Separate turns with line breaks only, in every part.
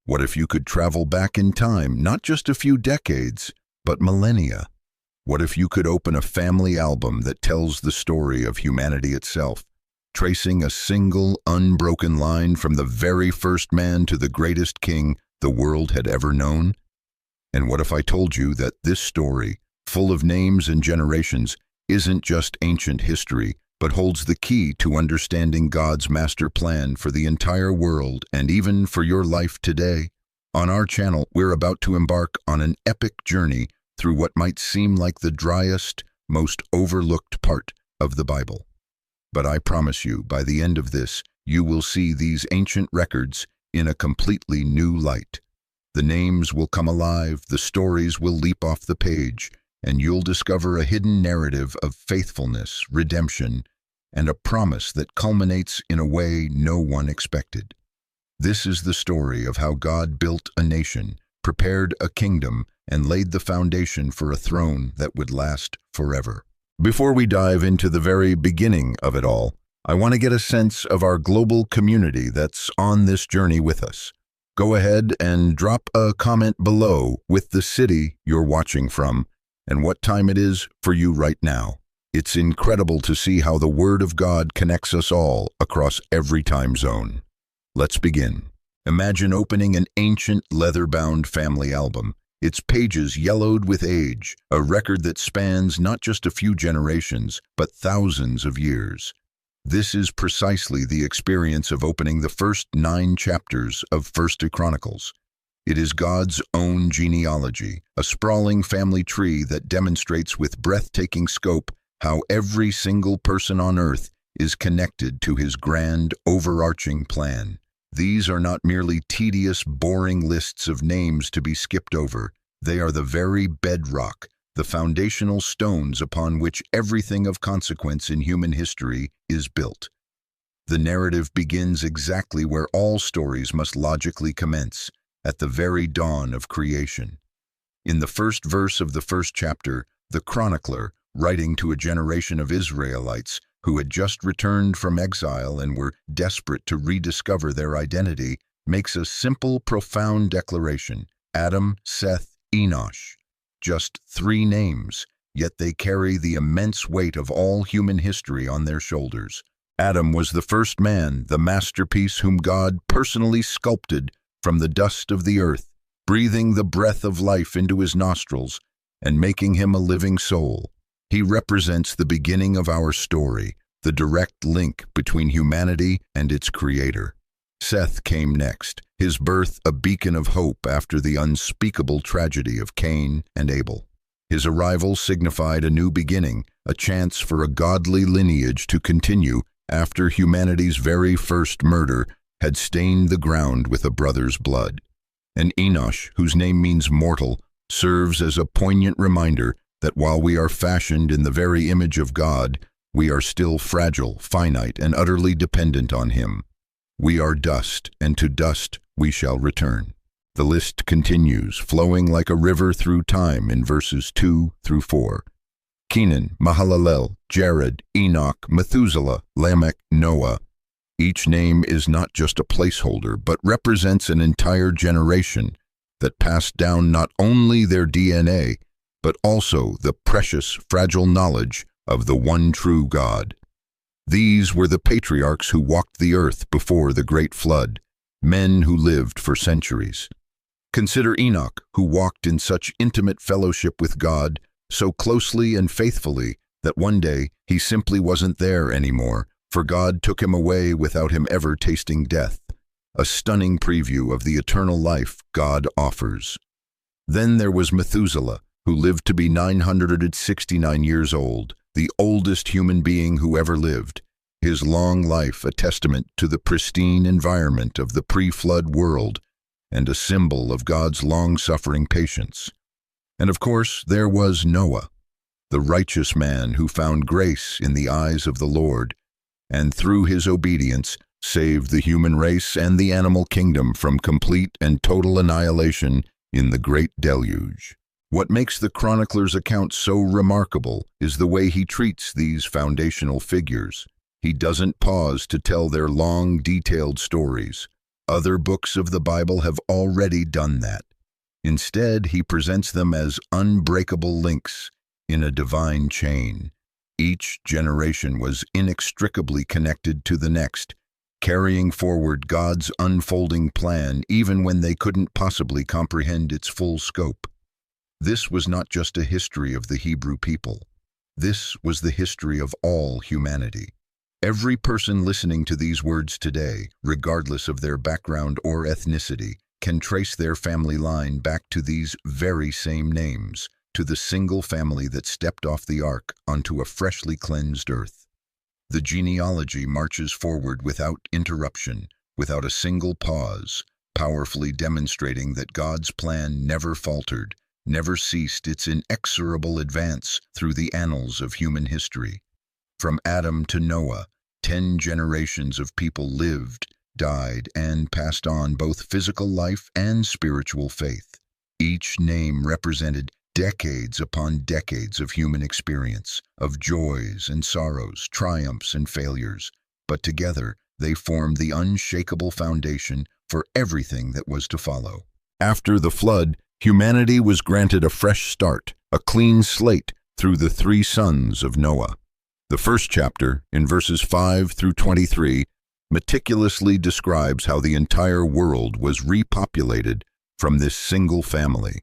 What if you could travel back in time, not just a few decades, but millennia? What if you could open a family album that tells the story of humanity itself, tracing a single, unbroken line from the very first man to the greatest king the world had ever known? And what if I told you that this story, full of names and generations, isn't just ancient history, but holds the key to understanding God's master plan for the entire world and even for your life today? On our channel, we're about to embark on an epic journey through what might seem like the driest, most overlooked part of the Bible. But I promise you, by the end of this, you will see these ancient records in a completely new light. The names will come alive, the stories will leap off the page, and you'll discover a hidden narrative of faithfulness, redemption, and a promise that culminates in a way no one expected. This is the story of how God built a nation, prepared a kingdom, and laid the foundation for a throne that would last forever. Before we dive into the very beginning of it all, I want to get a sense of our global community that's on this journey with us. Go ahead and drop a comment below with the city you're watching from and what time it is for you right now. It's incredible to see how the Word of God connects us all across every time zone. Let's begin. Imagine opening an ancient leather-bound family album, its pages yellowed with age, a record that spans not just a few generations, but thousands of years. This is precisely the experience of opening the first 9 chapters of Chronicles. It is God's own genealogy, a sprawling family tree that demonstrates with breathtaking scope how every single person on earth is connected to his grand, overarching plan. These are not merely tedious, boring lists of names to be skipped over. They are the very bedrock, the foundational stones upon which everything of consequence in human history is built. The narrative begins exactly where all stories must logically commence, at the very dawn of creation. In the first verse of the first chapter, the chronicler, writing to a generation of Israelites who had just returned from exile and were desperate to rediscover their identity, makes a simple, profound declaration: Adam, Seth, Enosh. Just 3 names, yet they carry the immense weight of all human history on their shoulders. Adam was the first man, the masterpiece whom God personally sculpted from the dust of the earth, breathing the breath of life into his nostrils and making him a living soul. He represents the beginning of our story, the direct link between humanity and its creator. Seth came next, his birth a beacon of hope after the unspeakable tragedy of Cain and Abel. His arrival signified a new beginning, a chance for a godly lineage to continue after humanity's very first murder had stained the ground with a brother's blood. And Enosh, whose name means mortal, serves as a poignant reminder that while we are fashioned in the very image of God, we are still fragile, finite, and utterly dependent on Him. We are dust, and to dust we shall return. The list continues, flowing like a river through time in verses 2 through 4. Kenan, Mahalalel, Jared, Enoch, Methuselah, Lamech, Noah. Each name is not just a placeholder, but represents an entire generation that passed down not only their DNA, but also the precious, fragile knowledge of the one true God. These were the patriarchs who walked the earth before the great flood, men who lived for centuries. Consider Enoch, who walked in such intimate fellowship with God, so closely and faithfully that one day he simply wasn't there anymore, for God took him away without him ever tasting death, a stunning preview of the eternal life God offers. Then there was Methuselah, who lived to be 969 years old, the oldest human being who ever lived, his long life a testament to the pristine environment of the pre-flood world and a symbol of God's long-suffering patience. And of course, there was Noah, the righteous man who found grace in the eyes of the Lord, and through his obedience saved the human race and the animal kingdom from complete and total annihilation in the great deluge. What makes the chronicler's account so remarkable is the way he treats these foundational figures. He doesn't pause to tell their long, detailed stories. Other books of the Bible have already done that. Instead, he presents them as unbreakable links in a divine chain. Each generation was inextricably connected to the next, carrying forward God's unfolding plan even when they couldn't possibly comprehend its full scope. This was not just a history of the Hebrew people. This was the history of all humanity. Every person listening to these words today, regardless of their background or ethnicity, can trace their family line back to these very same names, to the single family that stepped off the ark onto a freshly cleansed earth. The genealogy marches forward without interruption, without a single pause, powerfully demonstrating that God's plan never faltered, never ceased its inexorable advance through the annals of human history. From Adam to Noah, 10 generations of people lived, died, and passed on both physical life and spiritual faith. Each name represented decades upon decades of human experience, of joys and sorrows, triumphs and failures, but together they formed the unshakable foundation for everything that was to follow. After the flood, humanity was granted a fresh start, a clean slate through the 3 sons of Noah. The first chapter, in verses 5 through 23, meticulously describes how the entire world was repopulated from this single family.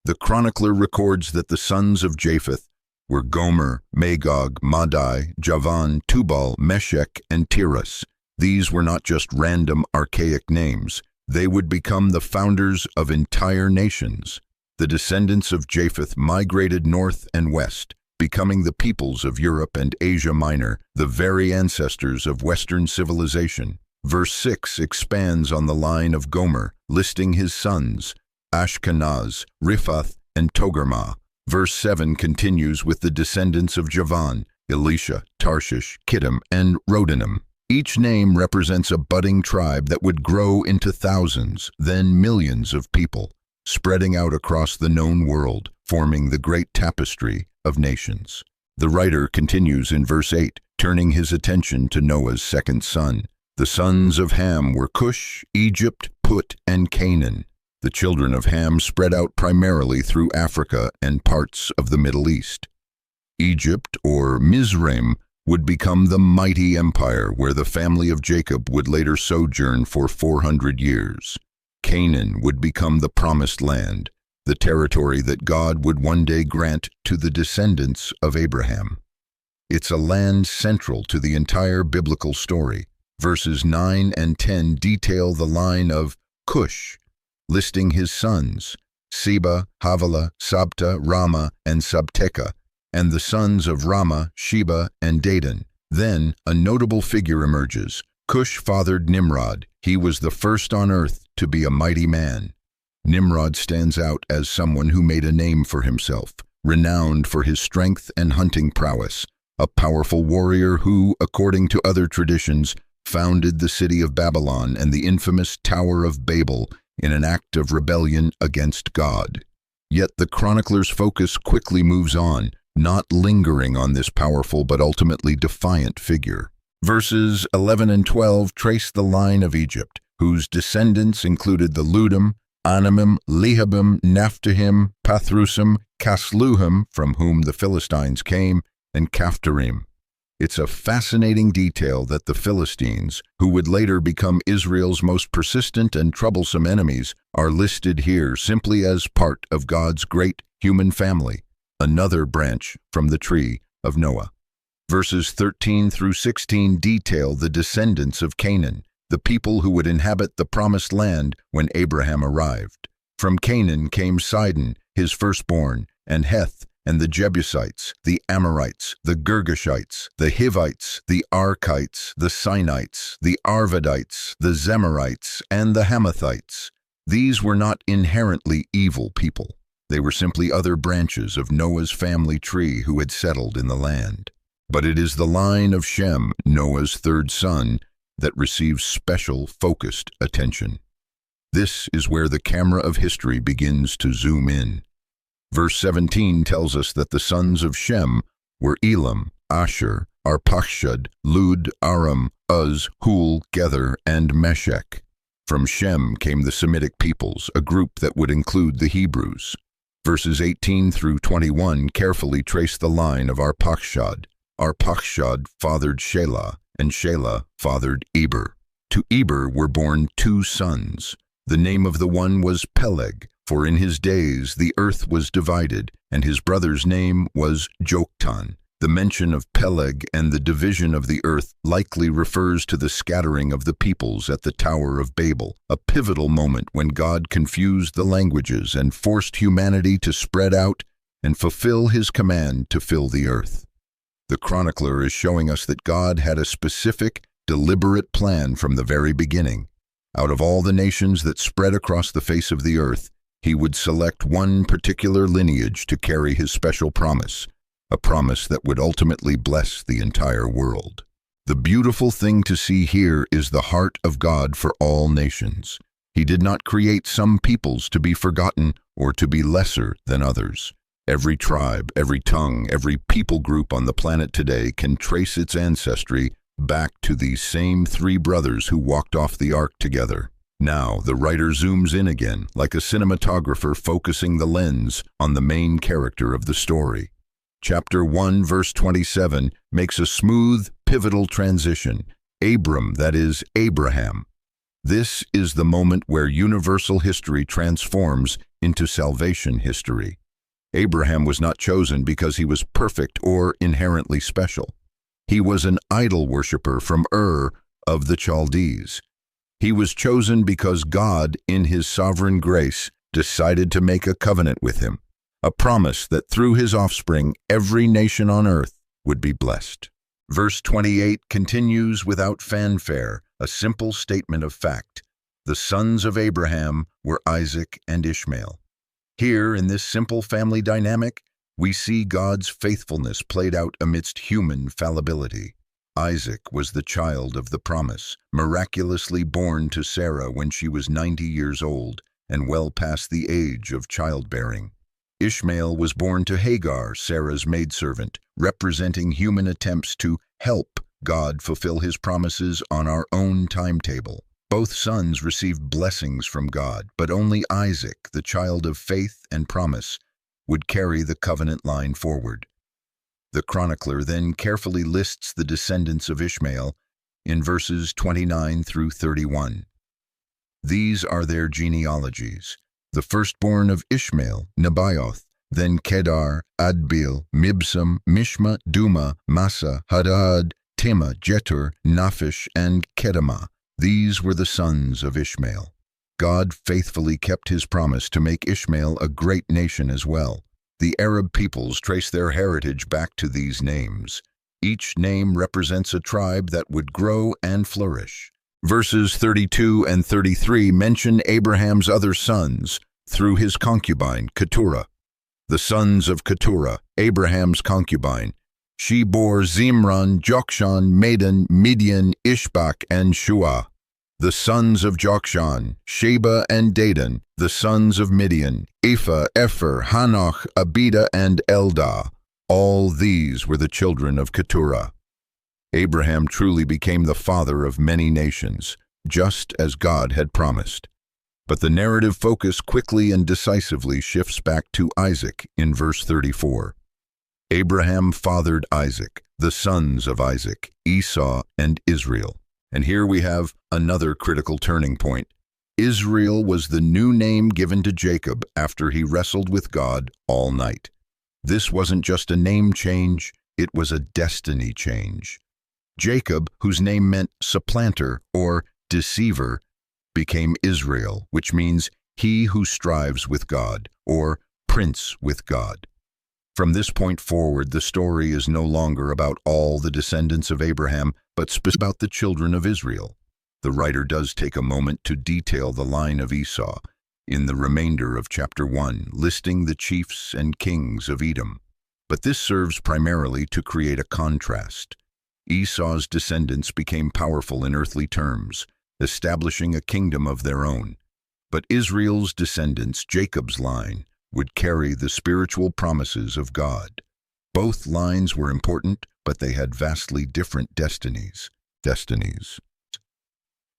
The chronicler records that the sons of Japheth were Gomer, Magog, Madai, Javan, Tubal, Meshech, and Tiras. These were not just random archaic names. They would become the founders of entire nations. The descendants of Japheth migrated north and west, becoming the peoples of Europe and Asia Minor, the very ancestors of Western civilization. Verse 6 expands on the line of Gomer, listing his sons, Ashkenaz, Riphath, and Togarmah. Verse 7 continues with the descendants of Javan, Elisha, Tarshish, Kittim, and Rodanim. Each name represents a budding tribe that would grow into thousands, then millions of people, spreading out across the known world, forming the great tapestry of nations. The writer continues in verse 8, turning his attention to Noah's second son. The sons of Ham were Cush, Egypt, Put, and Canaan. The children of Ham spread out primarily through Africa and parts of the Middle East. Egypt, or Mizraim, would become the mighty empire where the family of Jacob would later sojourn for 400 years. Canaan would become the promised land, the territory that God would one day grant to the descendants of Abraham. It's a land central to the entire biblical story. Verses 9 and 10 detail the line of Cush, listing his sons, Seba, Havilah, Sabta, Rama, and Sabteka, and the sons of Rama, Sheba, and Dedan. Then a notable figure emerges. Cush fathered Nimrod. He was the first on earth to be a mighty man. Nimrod stands out as someone who made a name for himself, renowned for his strength and hunting prowess, a powerful warrior who, according to other traditions, founded the city of Babylon and the infamous Tower of Babel in an act of rebellion against God. Yet the chronicler's focus quickly moves on, not lingering on this powerful but ultimately defiant figure. Verses 11 and 12 trace the line of Egypt, whose descendants included the Ludim, Anamim, Lehabim, Naphtahim, Pathrusim, Casluhim, from whom the Philistines came, and Caphtorim. It's a fascinating detail that the Philistines, who would later become Israel's most persistent and troublesome enemies, are listed here simply as part of God's great human family, another branch from the tree of Noah. Verses 13 through 16 detail the descendants of Canaan, the people who would inhabit the promised land when Abraham arrived. From Canaan came Sidon, his firstborn, and Heth, and the Jebusites, the Amorites, the Girgashites, the Hivites, the Arkites, the Sinites, the Arvadites, the Zemarites, and the Hamathites. These were not inherently evil people. They were simply other branches of Noah's family tree who had settled in the land. But it is the line of Shem, Noah's third son, that receives special, focused attention. This is where the camera of history begins to zoom in. Verse 17 tells us that the sons of Shem were Elam, Asher, Arpachshad, Lud, Aram, Uz, Hul, Gether, and Meshech. From Shem came the Semitic peoples, a group that would include the Hebrews. Verses 18 through 21 carefully trace the line of Arpachshad. Arpachshad fathered Shelah, and Shelah fathered Eber. To Eber were born 2 sons. The name of the one was Peleg, for in his days the earth was divided, and his brother's name was Joktan. The mention of Peleg and the division of the earth likely refers to the scattering of the peoples at the Tower of Babel, a pivotal moment when God confused the languages and forced humanity to spread out and fulfill his command to fill the earth. The chronicler is showing us that God had a specific, deliberate plan from the very beginning. Out of all the nations that spread across the face of the earth, he would select one particular lineage to carry his special promise, a promise that would ultimately bless the entire world. The beautiful thing to see here is the heart of God for all nations. He did not create some peoples to be forgotten or to be lesser than others. Every tribe, every tongue, every people group on the planet today can trace its ancestry back to these same 3 brothers who walked off the ark together. Now, the writer zooms in again, like a cinematographer focusing the lens on the main character of the story. Chapter 1, verse 27, makes a smooth, pivotal transition. Abram, that is, Abraham. This is the moment where universal history transforms into salvation history. Abraham was not chosen because he was perfect or inherently special. He was an idol worshiper from Ur of the Chaldees. He was chosen because God, in his sovereign grace, decided to make a covenant with him, a promise that through his offspring every nation on earth would be blessed. Verse 28 continues without fanfare, a simple statement of fact. The sons of Abraham were Isaac and Ishmael. Here, in this simple family dynamic, we see God's faithfulness played out amidst human fallibility. Isaac was the child of the promise, miraculously born to Sarah when she was 90 years old and well past the age of childbearing. Ishmael was born to Hagar, Sarah's maidservant, representing human attempts to help God fulfill his promises on our own timetable. Both sons received blessings from God, but only Isaac, the child of faith and promise, would carry the covenant line forward. The chronicler then carefully lists the descendants of Ishmael in verses 29 through 31. These are their genealogies. The firstborn of Ishmael, Nebaioth, then Kedar, Adbeel, Mibsam, Mishma, Duma, Massa, Hadad, Tema, Jetur, Naphish, and Kedemah. These were the sons of Ishmael. God faithfully kept his promise to make Ishmael a great nation as well. The Arab peoples trace their heritage back to these names. Each name represents a tribe that would grow and flourish. Verses 32 and 33 mention Abraham's other sons through his concubine, Keturah. The sons of Keturah, Abraham's concubine. She bore Zimran, Jokshan, Medan, Midian, Ishbak, and Shuah. The sons of Jokshan, Sheba and Dedan. The sons of Midian, Ephah, Epher, Hanoch, Abida, and Eldah. All these were the children of Keturah. Abraham truly became the father of many nations, just as God had promised. But the narrative focus quickly and decisively shifts back to Isaac in verse 34. Abraham fathered Isaac, the sons of Isaac, Esau and Israel. And here we have another critical turning point. Israel was the new name given to Jacob after he wrestled with God all night. This wasn't just a name change, it was a destiny change. Jacob, whose name meant supplanter or deceiver, became Israel, which means he who strives with God, or prince with God. From this point forward, the story is no longer about all the descendants of Abraham, but about the children of Israel. The writer does take a moment to detail the line of Esau in the remainder of chapter 1, listing the chiefs and kings of Edom. But this serves primarily to create a contrast. Esau's descendants became powerful in earthly terms, establishing a kingdom of their own. But Israel's descendants, Jacob's line, would carry the spiritual promises of God. Both lines were important, but they had vastly different destinies.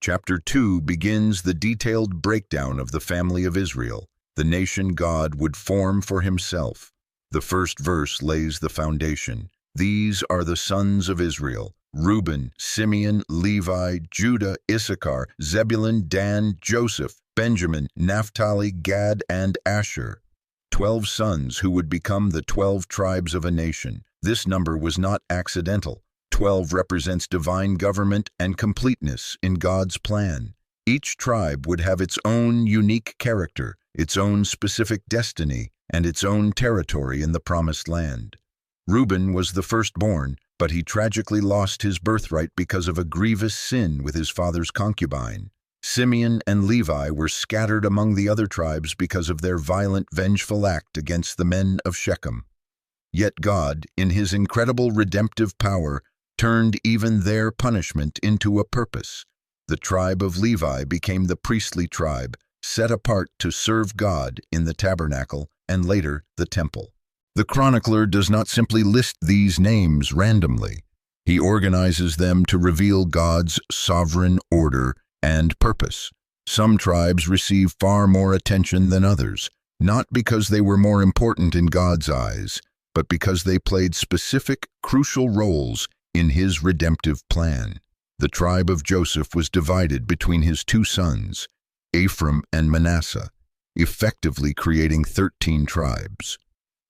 Chapter 2 begins the detailed breakdown of the family of Israel, the nation God would form for himself. The first verse lays the foundation. These are the sons of Israel: Reuben, Simeon, Levi, Judah, Issachar, Zebulun, Dan, Joseph, Benjamin, Naphtali, Gad, and Asher. 12 sons who would become the 12 tribes of a nation. This number was not accidental. 12 represents divine government and completeness in God's plan. Each tribe would have its own unique character, its own specific destiny, and its own territory in the Promised Land. Reuben was the firstborn, but he tragically lost his birthright because of a grievous sin with his father's concubine. Simeon and Levi were scattered among the other tribes because of their violent, vengeful act against the men of Shechem. Yet God, in his incredible redemptive power, turned even their punishment into a purpose. The tribe of Levi became the priestly tribe, set apart to serve God in the tabernacle and later the temple. The chronicler does not simply list these names randomly. He organizes them to reveal God's sovereign order and purpose. Some tribes receive far more attention than others, not because they were more important in God's eyes, but because they played specific, crucial roles in his redemptive plan. The tribe of Joseph was divided between his 2 sons, Ephraim and Manasseh, effectively creating 13 tribes.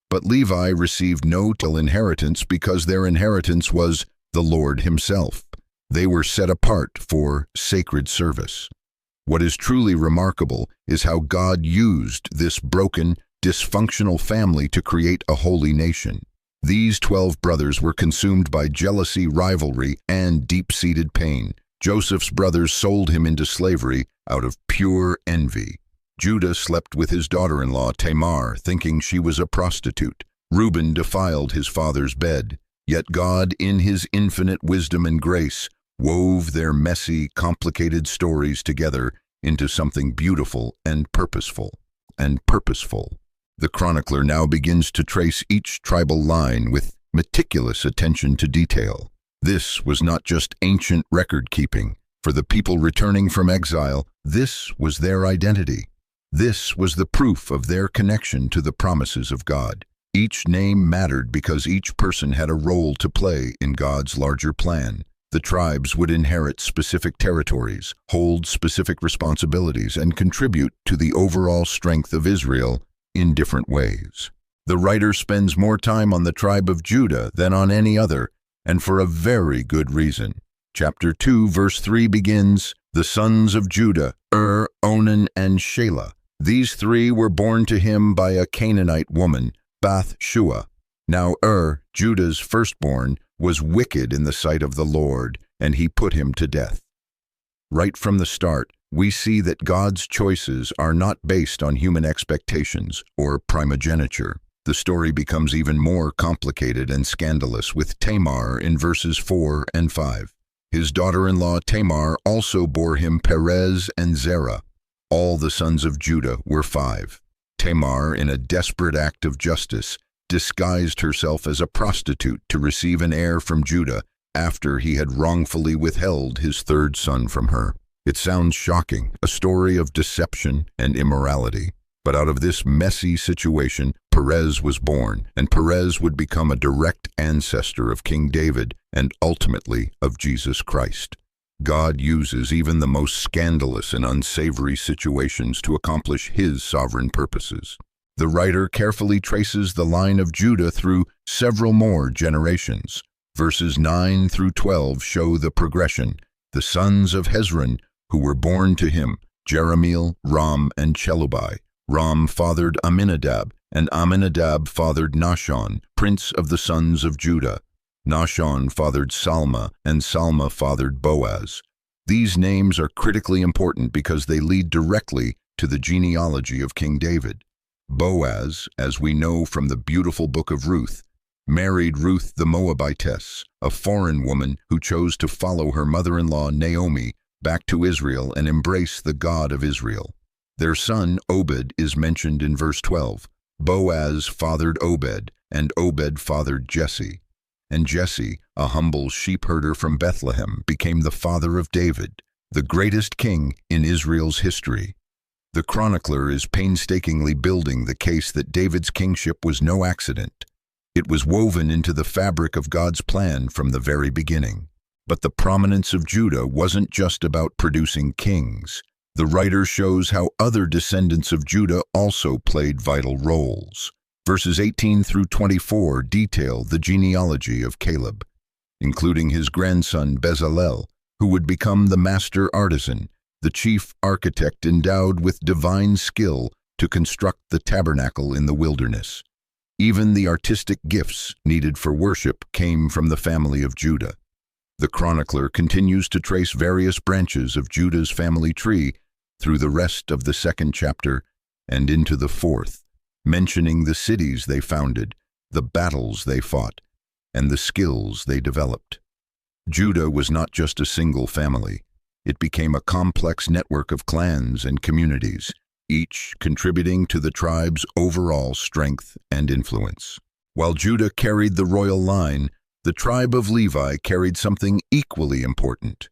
But Levi received no inheritance because their inheritance was the Lord himself. They were set apart for sacred service. What is truly remarkable is how God used this broken, dysfunctional family to create a holy nation. These 12 brothers were consumed by jealousy, rivalry, and deep-seated pain. Joseph's brothers sold him into slavery out of pure envy. Judah slept with his daughter-in-law Tamar, thinking she was a prostitute. Reuben defiled his father's bed. Yet God, in his infinite wisdom and grace, wove their messy, complicated stories together into something beautiful and purposeful. The chronicler now begins to trace each tribal line with meticulous attention to detail. This was not just ancient record-keeping. For the people returning from exile, this was their identity. This was the proof of their connection to the promises of God. Each name mattered because each person had a role to play in God's larger plan. The tribes would inherit specific territories, hold specific responsibilities, and contribute to the overall strength of Israel in different ways. The writer spends more time on the tribe of Judah than on any other, and for a very good reason. Chapter 2, verse 3 begins, "The sons of Judah, Onan, and Shelah. These 3 were born to him by a Canaanite woman, Bath-shua. Now Judah's firstborn, was wicked in the sight of the Lord, and he put him to death." Right from the start, we see that God's choices are not based on human expectations or primogeniture. The story becomes even more complicated and scandalous with Tamar in verses 4 and 5. His daughter-in-law Tamar also bore him Perez and Zerah. All the sons of Judah were 5. Tamar, in a desperate act of justice, disguised herself as a prostitute to receive an heir from Judah after he had wrongfully withheld his 3rd son from her. It sounds shocking, a story of deception and immorality. But out of this messy situation, Perez was born, and Perez would become a direct ancestor of King David and ultimately of Jesus Christ. God uses even the most scandalous and unsavory situations to accomplish his sovereign purposes. The writer carefully traces the line of Judah through several more generations. Verses 9 through 12 show the progression. The sons of Hezron, who were born to him, Jerahmeel, Ram, and Chelubai. Ram fathered Amminadab, and Amminadab fathered Nahshon, prince of the sons of Judah. Nahshon fathered Salma, and Salma fathered Boaz. These names are critically important because they lead directly to the genealogy of King David. Boaz, as we know from the beautiful book of Ruth, married Ruth the Moabitess, a foreign woman who chose to follow her mother-in-law Naomi back to Israel and embrace the God of Israel. Their son Obed is mentioned in verse 12. Boaz fathered Obed, and Obed fathered Jesse. And Jesse, a humble sheep herder from Bethlehem, became the father of David. the greatest king in Israel's history. The chronicler is painstakingly building the case that David's kingship was no accident. It was woven into the fabric of God's plan from the very beginning. But the prominence of Judah wasn't just about producing kings. The writer shows how other descendants of Judah also played vital roles. Verses 18 through 24 detail the genealogy of Caleb, including his grandson Bezalel, who would become the master artisan, the chief architect endowed with divine skill to construct the tabernacle in the wilderness. Even the artistic gifts needed for worship came from the family of Judah. The chronicler continues to trace various branches of Judah's family tree through the rest of the second chapter and into the fourth, mentioning the cities they founded, the battles they fought, and the skills they developed. Judah was not just a single family. It became a complex network of clans and communities, each contributing to the tribe's overall strength and influence. While Judah carried the royal line, the tribe of Levi carried something equally important: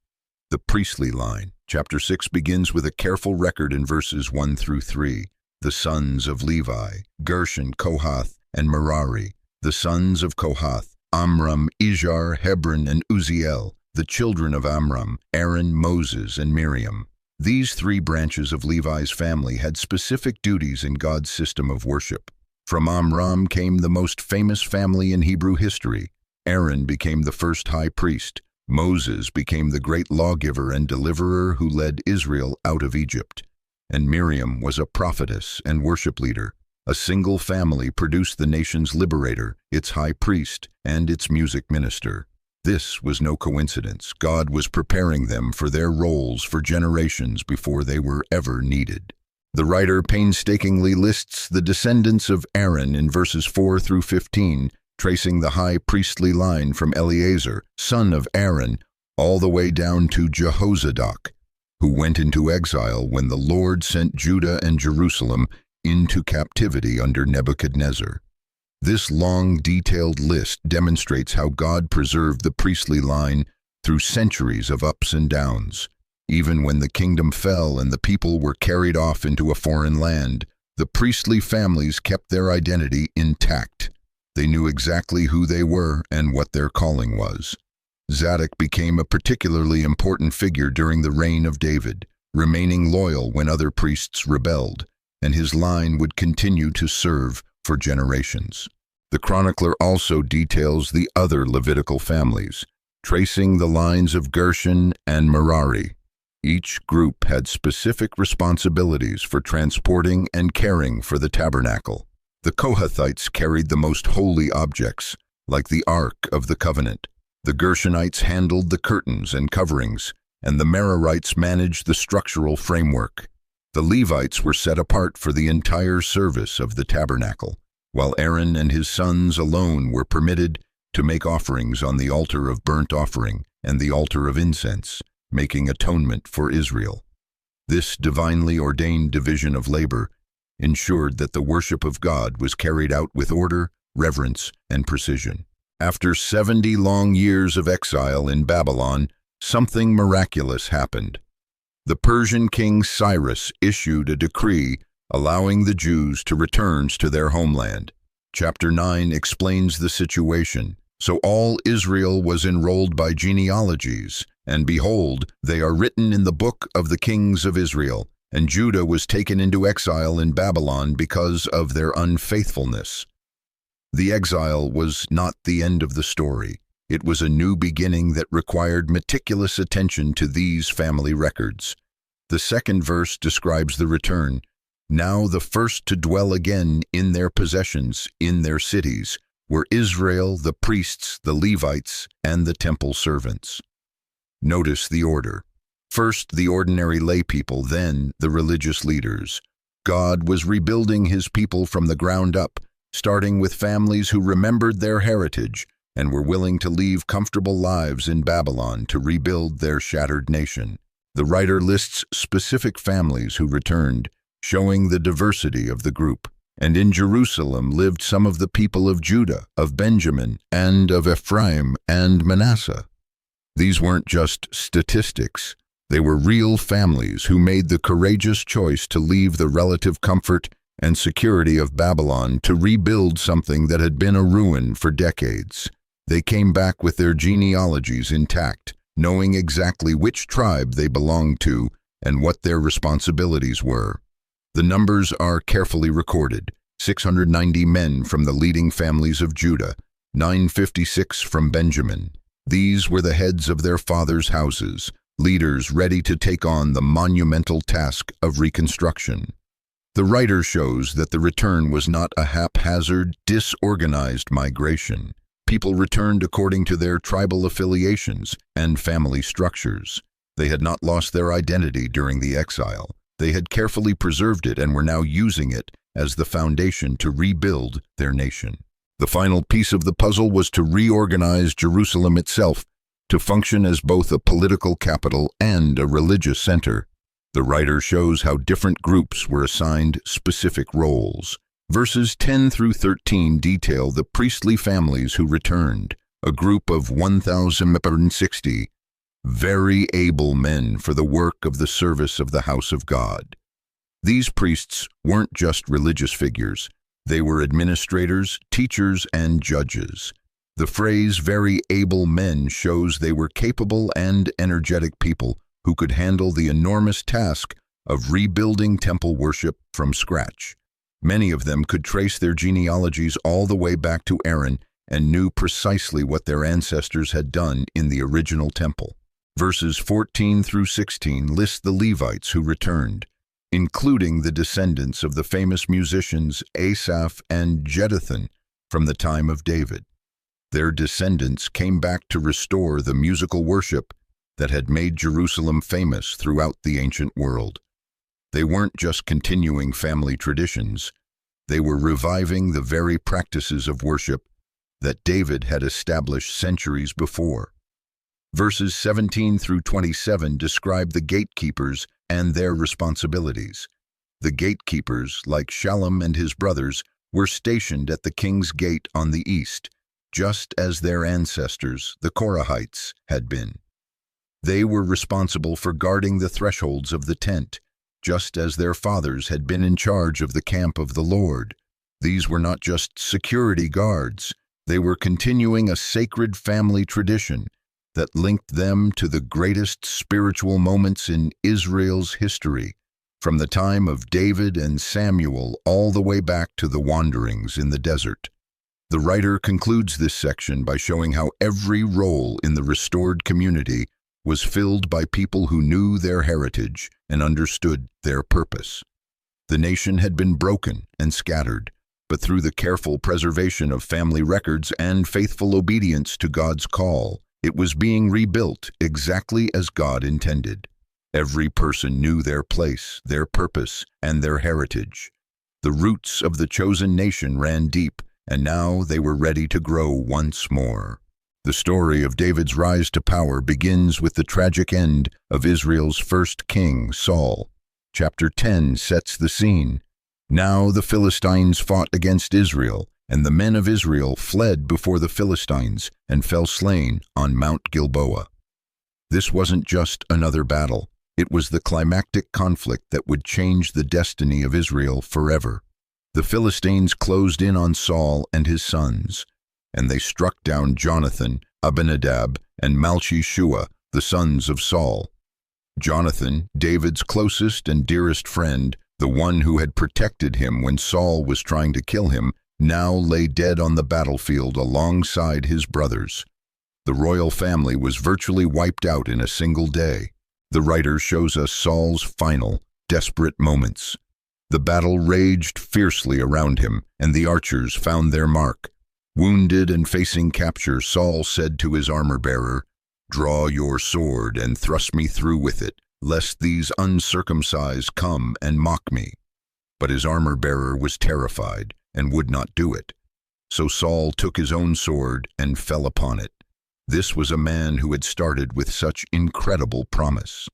the priestly line. Chapter 6 begins with a careful record in verses 1 through 3. The sons of Levi: Gershon, Kohath, and Merari. The sons of Kohath: Amram, Izhar, Hebron, and Uzziel. The children of Amram: Aaron, Moses, and Miriam. These three branches of Levi's family had specific duties in God's system of worship. From Amram came the most famous family in Hebrew history. Aaron became the first high priest. Moses became the great lawgiver and deliverer who led Israel out of Egypt. And Miriam was a prophetess and worship leader. A single family produced the nation's liberator, its high priest, and its music minister. This was no coincidence. God was preparing them for their roles for generations before they were ever needed. The writer painstakingly lists the descendants of Aaron in verses 4 through 15, tracing the high priestly line from Eleazar, son of Aaron, all the way down to Jehozadak, who went into exile when the Lord sent Judah and Jerusalem into captivity under Nebuchadnezzar. This long, detailed list demonstrates how God preserved the priestly line through centuries of ups and downs. Even when the kingdom fell and the people were carried off into a foreign land, the priestly families kept their identity intact. They knew exactly who they were and what their calling was. Zadok became a particularly important figure during the reign of David, remaining loyal when other priests rebelled, and his line would continue to serve for generations. The chronicler also details the other Levitical families, tracing the lines of Gershon and Merari. Each group had specific responsibilities for transporting and caring for the tabernacle. The Kohathites carried the most holy objects, like the Ark of the Covenant. The Gershonites handled the curtains and coverings, and the Merarites managed the structural framework. The Levites were set apart for the entire service of the tabernacle, while Aaron and his sons alone were permitted to make offerings on the altar of burnt offering and the altar of incense, making atonement for Israel. This divinely ordained division of labor ensured that the worship of God was carried out with order, reverence, and precision. After 70 long years of exile in Babylon, something miraculous happened. The Persian king Cyrus issued a decree allowing the Jews to return to their homeland. Chapter 9 explains the situation. So all Israel was enrolled by genealogies, and behold, they are written in the book of the kings of Israel. And Judah was taken into exile in Babylon because of their unfaithfulness. The exile was not the end of the story. It was a new beginning that required meticulous attention to these family records. The second verse describes the return. Now the first to dwell again in their possessions, in their cities, were Israel, the priests, the Levites, and the temple servants. Notice the order. First the ordinary lay people, then the religious leaders. God was rebuilding his people from the ground up, starting with families who remembered their heritage and were willing to leave comfortable lives in Babylon to rebuild their shattered nation. The writer lists specific families who returned, showing the diversity of the group. And in Jerusalem lived some of the people of Judah, of Benjamin, and of Ephraim and Manasseh. These weren't just statistics. They were real families who made the courageous choice to leave the relative comfort and security of Babylon to rebuild something that had been a ruin for decades. They came back with their genealogies intact, knowing exactly which tribe they belonged to and what their responsibilities were. The numbers are carefully recorded: 690 men from the leading families of Judah, 956 from Benjamin. These were the heads of their fathers' houses, leaders ready to take on the monumental task of reconstruction. The writer shows that the return was not a haphazard, disorganized migration. People returned according to their tribal affiliations and family structures. They had not lost their identity during the exile. They had carefully preserved it and were now using it as the foundation to rebuild their nation. The final piece of the puzzle was to reorganize Jerusalem itself to function as both a political capital and a religious center. The writer shows how different groups were assigned specific roles. Verses 10 through 13 detail the priestly families who returned, a group of 1,160 very able men for the work of the service of the house of God. These priests weren't just religious figures. They were administrators, teachers, and judges. The phrase "very able men" shows they were capable and energetic people who could handle the enormous task of rebuilding temple worship from scratch. Many of them could trace their genealogies all the way back to Aaron and knew precisely what their ancestors had done in the original temple. Verses 14 through 16 list the Levites who returned, including the descendants of the famous musicians Asaph and Jeduthun from the time of David. Their descendants came back to restore the musical worship that had made Jerusalem famous throughout the ancient world. They weren't just continuing family traditions, they were reviving the very practices of worship that David had established centuries before. Verses 17 through 27 describe the gatekeepers and their responsibilities. The gatekeepers, like Shallum and his brothers, were stationed at the king's gate on the east, just as their ancestors, the Korahites, had been. They were responsible for guarding the thresholds of the tent, just as their fathers had been in charge of the camp of the Lord. These were not just security guards, they were continuing a sacred family tradition that linked them to the greatest spiritual moments in Israel's history, from the time of David and Samuel all the way back to the wanderings in the desert. The writer concludes this section by showing how every role in the restored community was filled by people who knew their heritage and understood their purpose. The nation had been broken and scattered, but through the careful preservation of family records and faithful obedience to God's call, it was being rebuilt exactly as God intended. Every person knew their place, their purpose, and their heritage. The roots of the chosen nation ran deep, and now they were ready to grow once more. The story of David's rise to power begins with the tragic end of Israel's first king, Saul. Chapter 10 sets the scene. Now the Philistines fought against Israel, and the men of Israel fled before the Philistines and fell slain on Mount Gilboa. This wasn't just another battle. It was the climactic conflict that would change the destiny of Israel forever. The Philistines closed in on Saul and his sons, and they struck down Jonathan, Abinadab, and Malchishua, the sons of Saul. Jonathan, David's closest and dearest friend, the one who had protected him when Saul was trying to kill him, now lay dead on the battlefield alongside his brothers. The royal family was virtually wiped out in a single day. The writer shows us Saul's final, desperate moments. The battle raged fiercely around him, and the archers found their mark. Wounded and facing capture, Saul said to his armor-bearer, "Draw your sword and thrust me through with it, lest these uncircumcised come and mock me." But his armor-bearer was terrified and would not do it. So Saul took his own sword and fell upon it. This was a man who had started with such incredible promise.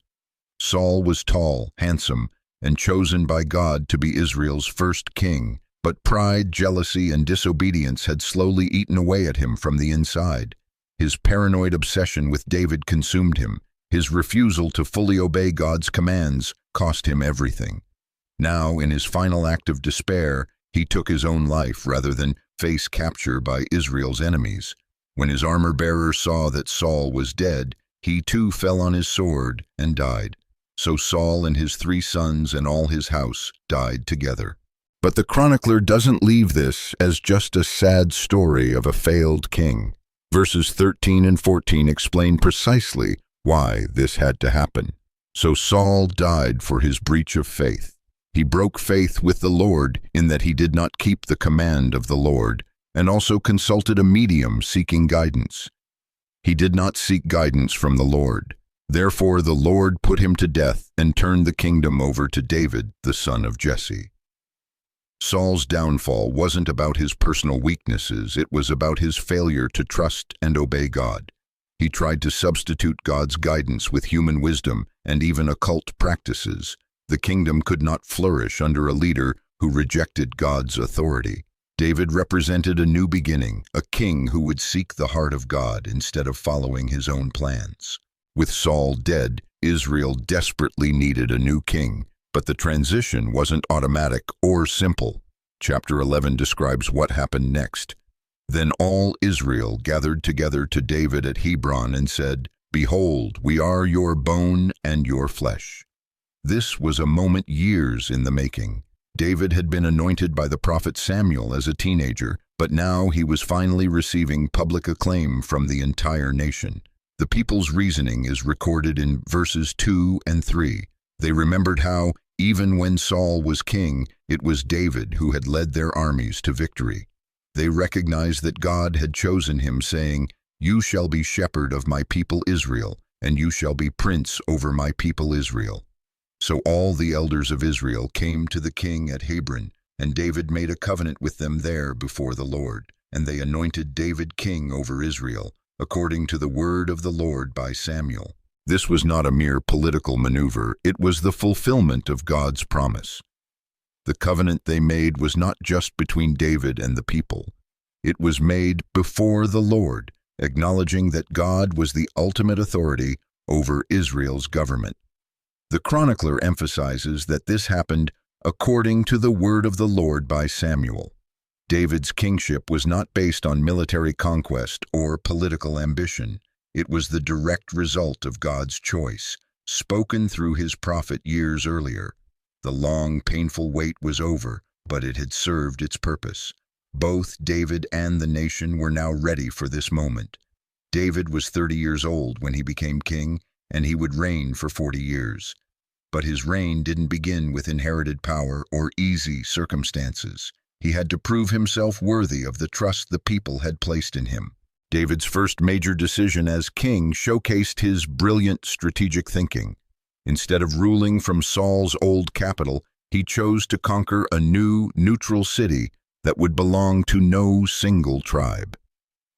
Saul was tall, handsome, and chosen by God to be Israel's first king, but pride, jealousy, and disobedience had slowly eaten away at him from the inside. His paranoid obsession with David consumed him, His refusal to fully obey God's commands cost him everything. Now, in his final act of despair, he took his own life rather than face capture by Israel's enemies. When his armor-bearer saw that Saul was dead, he too fell on his sword and died. So Saul and his 3 sons and all his house died together. But the chronicler doesn't leave this as just a sad story of a failed king. Verses 13 and 14 explain precisely why this had to happen. So Saul died for his breach of faith. He broke faith with the Lord in that he did not keep the command of the Lord, and also consulted a medium seeking guidance. He did not seek guidance from the Lord. Therefore the Lord put him to death and turned the kingdom over to David, the son of Jesse. Saul's downfall wasn't about his personal weaknesses, it was about his failure to trust and obey God. He tried to substitute God's guidance with human wisdom and even occult practices. The kingdom could not flourish under a leader who rejected God's authority. David represented a new beginning, a king who would seek the heart of God instead of following his own plans. With Saul dead, Israel desperately needed a new king, but the transition wasn't automatic or simple. Chapter 11 describes what happened next. Then all Israel gathered together to David at Hebron and said, "Behold, we are your bone and your flesh." This was a moment years in the making. David had been anointed by the prophet Samuel as a teenager, but now he was finally receiving public acclaim from the entire nation. The people's reasoning is recorded in verses 2 and 3. They remembered how, even when Saul was king, it was David who had led their armies to victory. They recognized that God had chosen him, saying, "You shall be shepherd of my people Israel, and you shall be prince over my people Israel." So all the elders of Israel came to the king at Hebron, and David made a covenant with them there before the Lord, and they anointed David king over Israel, according to the word of the Lord by Samuel. This was not a mere political maneuver, it was the fulfillment of God's promise. The covenant they made was not just between David and the people. It was made before the Lord, acknowledging that God was the ultimate authority over Israel's government. The chronicler emphasizes that this happened according to the word of the Lord by Samuel. David's kingship was not based on military conquest or political ambition. It was the direct result of God's choice, spoken through his prophet years earlier. The long, painful wait was over, but it had served its purpose. Both David and the nation were now ready for this moment. David was 30 years old when he became king, and he would reign for 40 years. But his reign didn't begin with inherited power or easy circumstances. He had to prove himself worthy of the trust the people had placed in him. David's first major decision as king showcased his brilliant strategic thinking. Instead of ruling from Saul's old capital, he chose to conquer a new, neutral city that would belong to no single tribe.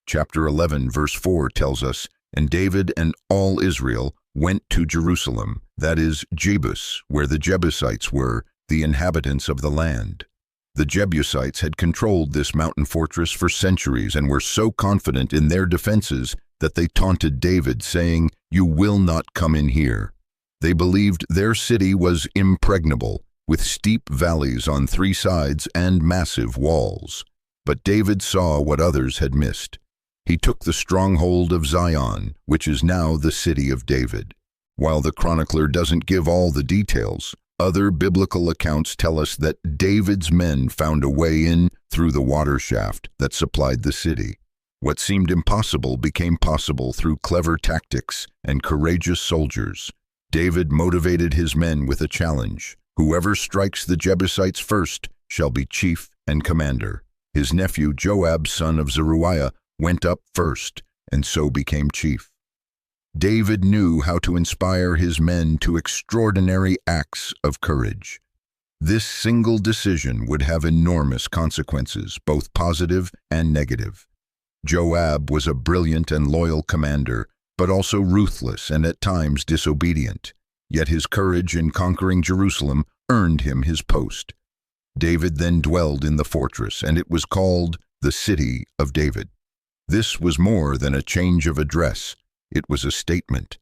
Chapter 11, verse 4 tells us, "And David and all Israel went to Jerusalem, that is, Jebus, where the Jebusites were, the inhabitants of the land." The Jebusites had controlled this mountain fortress for centuries and were so confident in their defenses that they taunted David, saying, "You will not come in here." They believed their city was impregnable, with steep valleys on 3 sides and massive walls. But David saw what others had missed. He took the stronghold of Zion, which is now the city of David. While the chronicler doesn't give all the details, other biblical accounts tell us that David's men found a way in through the water shaft that supplied the city. What seemed impossible became possible through clever tactics and courageous soldiers. David motivated his men with a challenge. Whoever strikes the Jebusites first shall be chief and commander. His nephew Joab, son of Zeruiah, went up first and so became chief. David knew how to inspire his men to extraordinary acts of courage. This single decision would have enormous consequences, both positive and negative. Joab was a brilliant and loyal commander, but also ruthless and at times disobedient. Yet his courage in conquering Jerusalem earned him his post. David then dwelled in the fortress, and it was called the City of David. This was more than a change of address. It was a statement.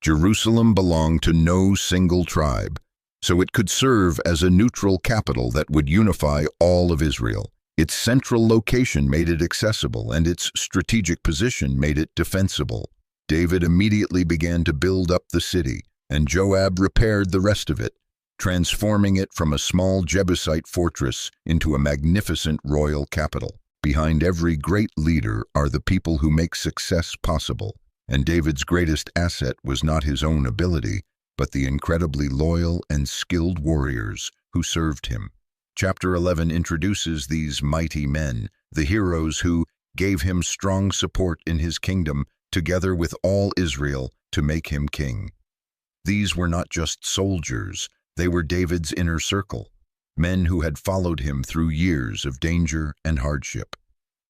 Jerusalem belonged to no single tribe, so it could serve as a neutral capital that would unify all of Israel. Its central location made it accessible, and its strategic position made it defensible. David immediately began to build up the city, and Joab repaired the rest of it, transforming it from a small Jebusite fortress into a magnificent royal capital. Behind every great leader are the people who make success possible, and David's greatest asset was not his own ability, but the incredibly loyal and skilled warriors who served him. Chapter 11 introduces these mighty men, the heroes who gave him strong support in his kingdom, together with all Israel, to make him king. These were not just soldiers, they were David's inner circle, men who had followed him through years of danger and hardship.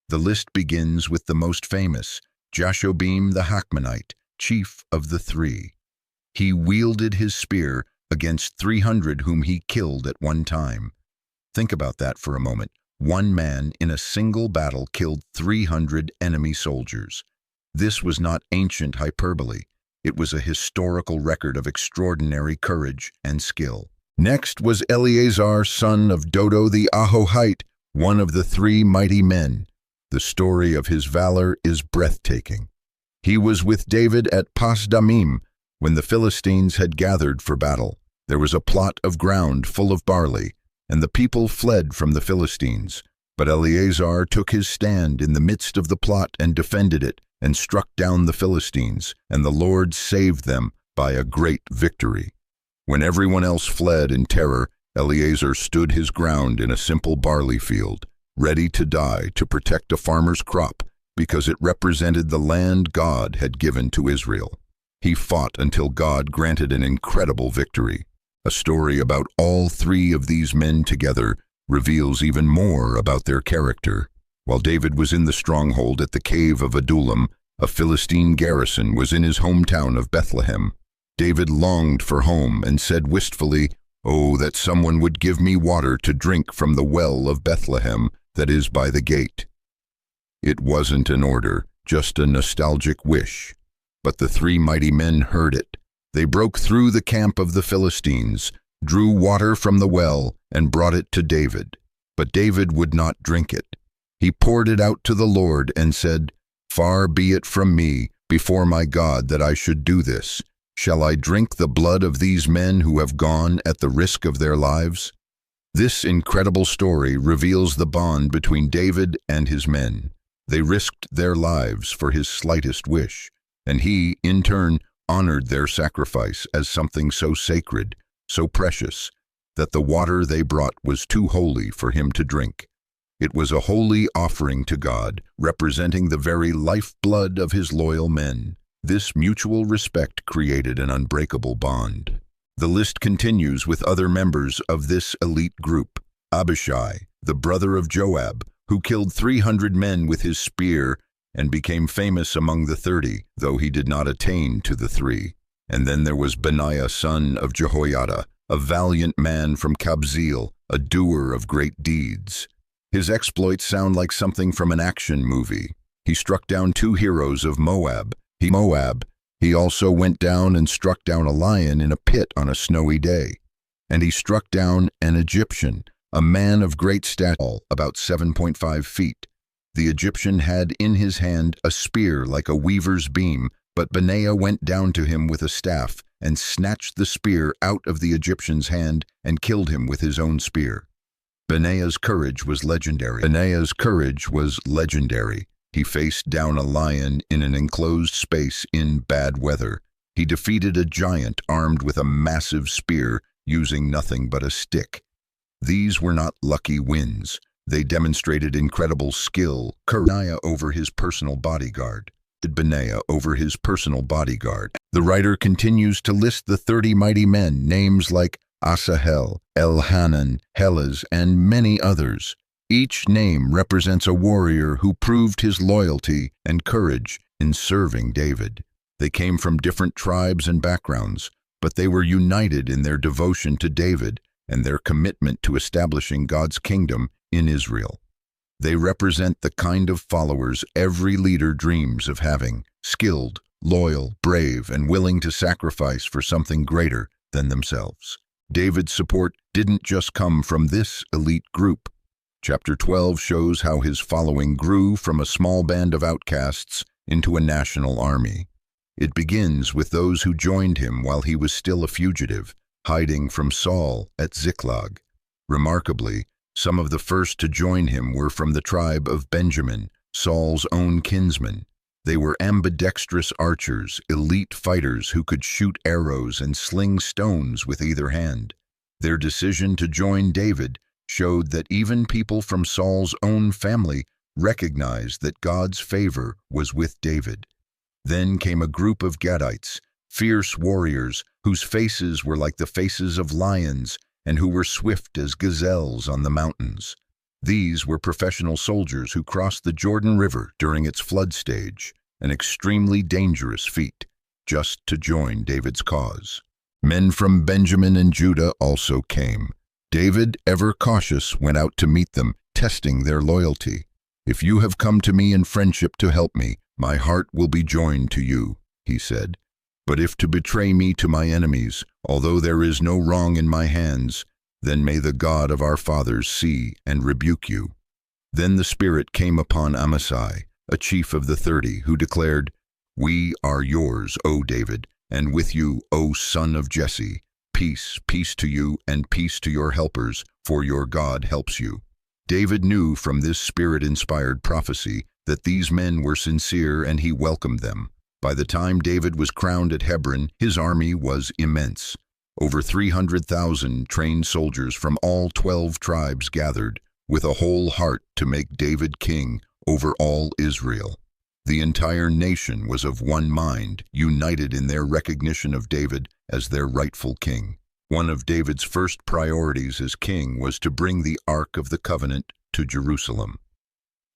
The list begins with the most famous, Jashobeam the Hachmonite, chief of the three. He wielded his spear against 300 whom he killed at one time. Think about that for a moment. One man in a single battle killed 300 enemy soldiers. This was not ancient hyperbole. It was a historical record of extraordinary courage and skill. Next was Eleazar, son of Dodo the Ahohite, one of the three mighty men. The story of his valor is breathtaking. He was with David at Pas-Damim when the Philistines had gathered for battle. There was a plot of ground full of barley, and the people fled from the Philistines. But Eleazar took his stand in the midst of the plot and defended it, and struck down the Philistines, and the Lord saved them by a great victory. When everyone else fled in terror, Eleazar stood his ground in a simple barley field, ready to die to protect a farmer's crop, because it represented the land God had given to Israel. He fought until God granted an incredible victory. A story about all three of these men together reveals even more about their character. While David was in the stronghold at the cave of Adullam, a Philistine garrison was in his hometown of Bethlehem. David longed for home and said wistfully, "Oh, that someone would give me water to drink from the well of Bethlehem that is by the gate." It wasn't an order, just a nostalgic wish. But the three mighty men heard it. They broke through the camp of the Philistines, drew water from the well, and brought it to David. But David would not drink it. He poured it out to the Lord and said, "Far be it from me, before my God, that I should do this. Shall I drink the blood of these men who have gone at the risk of their lives?" This incredible story reveals the bond between David and his men. They risked their lives for his slightest wish, and he, in turn, honored their sacrifice as something so sacred, so precious, that the water they brought was too holy for him to drink. It was a holy offering to God, representing the very lifeblood of his loyal men. This mutual respect created an unbreakable bond. The list continues with other members of this elite group. Abishai, the brother of Joab, who killed 300 men with his spear and became famous among the 30, though he did not attain to the three. And then there was Benaiah, son of Jehoiada, a valiant man from Kabzeel, a doer of great deeds. His exploits sound like something from an action movie. He struck down 2 heroes of Moab. He also went down and struck down a lion in a pit on a snowy day. And he struck down an Egyptian, a man of great stature, about 7.5 feet. The Egyptian had in his hand a spear like a weaver's beam, but Benaiah went down to him with a staff and snatched the spear out of the Egyptian's hand and killed him with his own spear. Benaiah's courage was legendary. He faced down a lion in an enclosed space in bad weather. He defeated a giant armed with a massive spear using nothing but a stick. These were not lucky wins. They demonstrated incredible skill. Benaiah over his personal bodyguard. The writer continues to list the 30 mighty men, names like Asahel, Elhanan, Helez, and many others. Each name represents a warrior who proved his loyalty and courage in serving David. They came from different tribes and backgrounds, but they were united in their devotion to David and their commitment to establishing God's kingdom in Israel. They represent the kind of followers every leader dreams of having: skilled, loyal, brave, and willing to sacrifice for something greater than themselves. David's support didn't just come from this elite group. Chapter 12 shows how his following grew from a small band of outcasts into a national army. It begins with those who joined him while he was still a fugitive, hiding from Saul at Ziklag. Remarkably, some of the first to join him were from the tribe of Benjamin, Saul's own kinsmen. They were ambidextrous archers, elite fighters who could shoot arrows and sling stones with either hand. Their decision to join David showed that even people from Saul's own family recognized that God's favor was with David. Then came a group of Gadites, fierce warriors whose faces were like the faces of lions and who were swift as gazelles on the mountains. These were professional soldiers who crossed the Jordan River during its flood stage, an extremely dangerous feat, just to join David's cause. Men from Benjamin and Judah also came. David, ever cautious, went out to meet them, testing their loyalty. "If you have come to me in friendship to help me, my heart will be joined to you," he said. "But if to betray me to my enemies, although there is no wrong in my hands, then may the God of our fathers see and rebuke you." Then the Spirit came upon Amasai, a chief of the 30, who declared, "We are yours, O David, and with you, O son of Jesse. Peace, peace to you, and peace to your helpers, for your God helps you." David knew from this Spirit-inspired prophecy that these men were sincere, and he welcomed them. By the time David was crowned at Hebron, his army was immense. Over 300,000 trained soldiers from all 12 tribes gathered, with a whole heart to make David king over all Israel. The entire nation was of one mind, united in their recognition of David as their rightful king. One of David's first priorities as king was to bring the Ark of the Covenant to Jerusalem.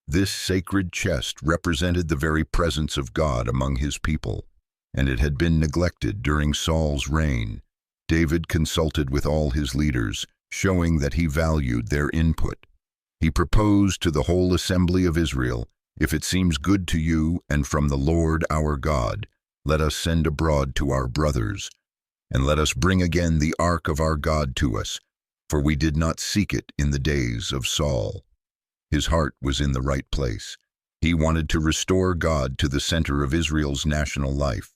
This sacred chest represented the very presence of God among his people, and it had been neglected during Saul's reign. David consulted with all his leaders, showing that he valued their input. He proposed to the whole assembly of Israel, "If it seems good to you and from the Lord our God, let us send abroad to our brothers, and let us bring again the ark of our God to us, for we did not seek it in the days of Saul." His heart was in the right place. He wanted to restore God to the center of Israel's national life.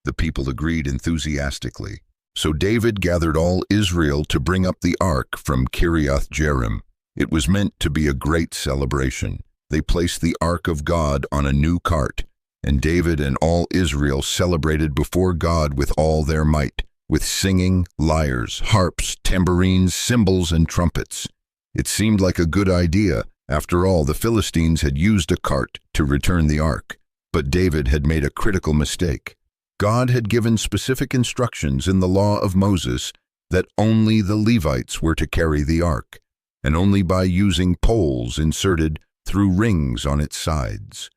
The people agreed enthusiastically. So David gathered all Israel to bring up the ark from Kiriath Jearim. It was meant to be a great celebration. They placed the ark of God on a new cart, and David and all Israel celebrated before God with all their might, with singing, lyres, harps, tambourines, cymbals, and trumpets. It seemed like a good idea. After all, the Philistines had used a cart to return the ark, but David had made a critical mistake. God had given specific instructions in the law of Moses that only the Levites were to carry the ark, and only by using poles inserted through rings on its sides.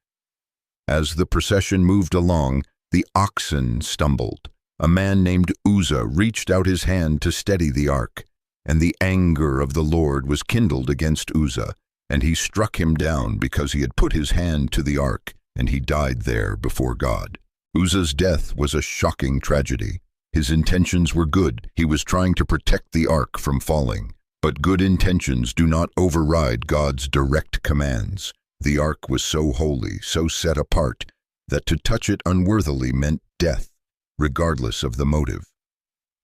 As the procession moved along, the oxen stumbled. A man named Uzzah reached out his hand to steady the ark, and the anger of the Lord was kindled against Uzzah, and he struck him down because he had put his hand to the ark, and he died there before God. Uzzah's death was a shocking tragedy. His intentions were good. He was trying to protect the ark from falling. But good intentions do not override God's direct commands. The ark was so holy, so set apart, that to touch it unworthily meant death, regardless of the motive.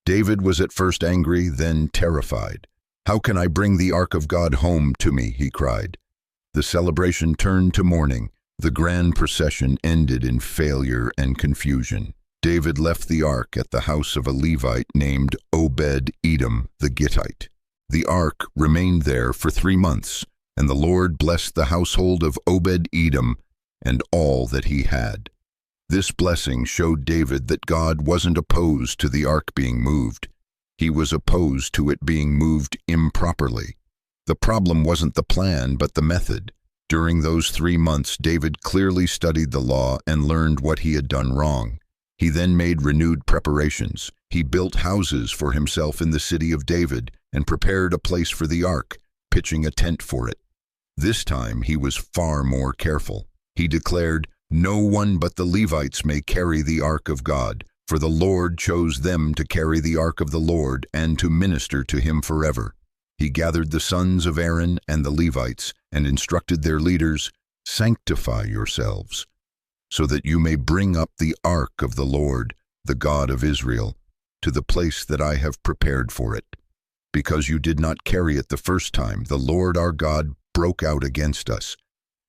David was at first angry, then terrified. "How can I bring the ark of God home to me?" he cried. The celebration turned to mourning. The grand procession ended in failure and confusion. David left the ark at the house of a Levite named Obed-Edom the Gittite. The ark remained there for 3 months, and the Lord blessed the household of Obed-Edom and all that he had. This blessing showed David that God wasn't opposed to the ark being moved. He was opposed to it being moved improperly. The problem wasn't the plan, but the method. During those 3 months, David clearly studied the law and learned what he had done wrong. He then made renewed preparations. He built houses for himself in the city of David and prepared a place for the ark, pitching a tent for it. This time he was far more careful. He declared, No one but the Levites may carry the ark of God, for the Lord chose them to carry the ark of the Lord and to minister to him forever. He gathered the sons of Aaron and the Levites and instructed their leaders, "Sanctify yourselves, so that you may bring up the ark of the Lord, the God of Israel, to the place that I have prepared for it. Because you did not carry it the first time, the Lord our God broke out against us,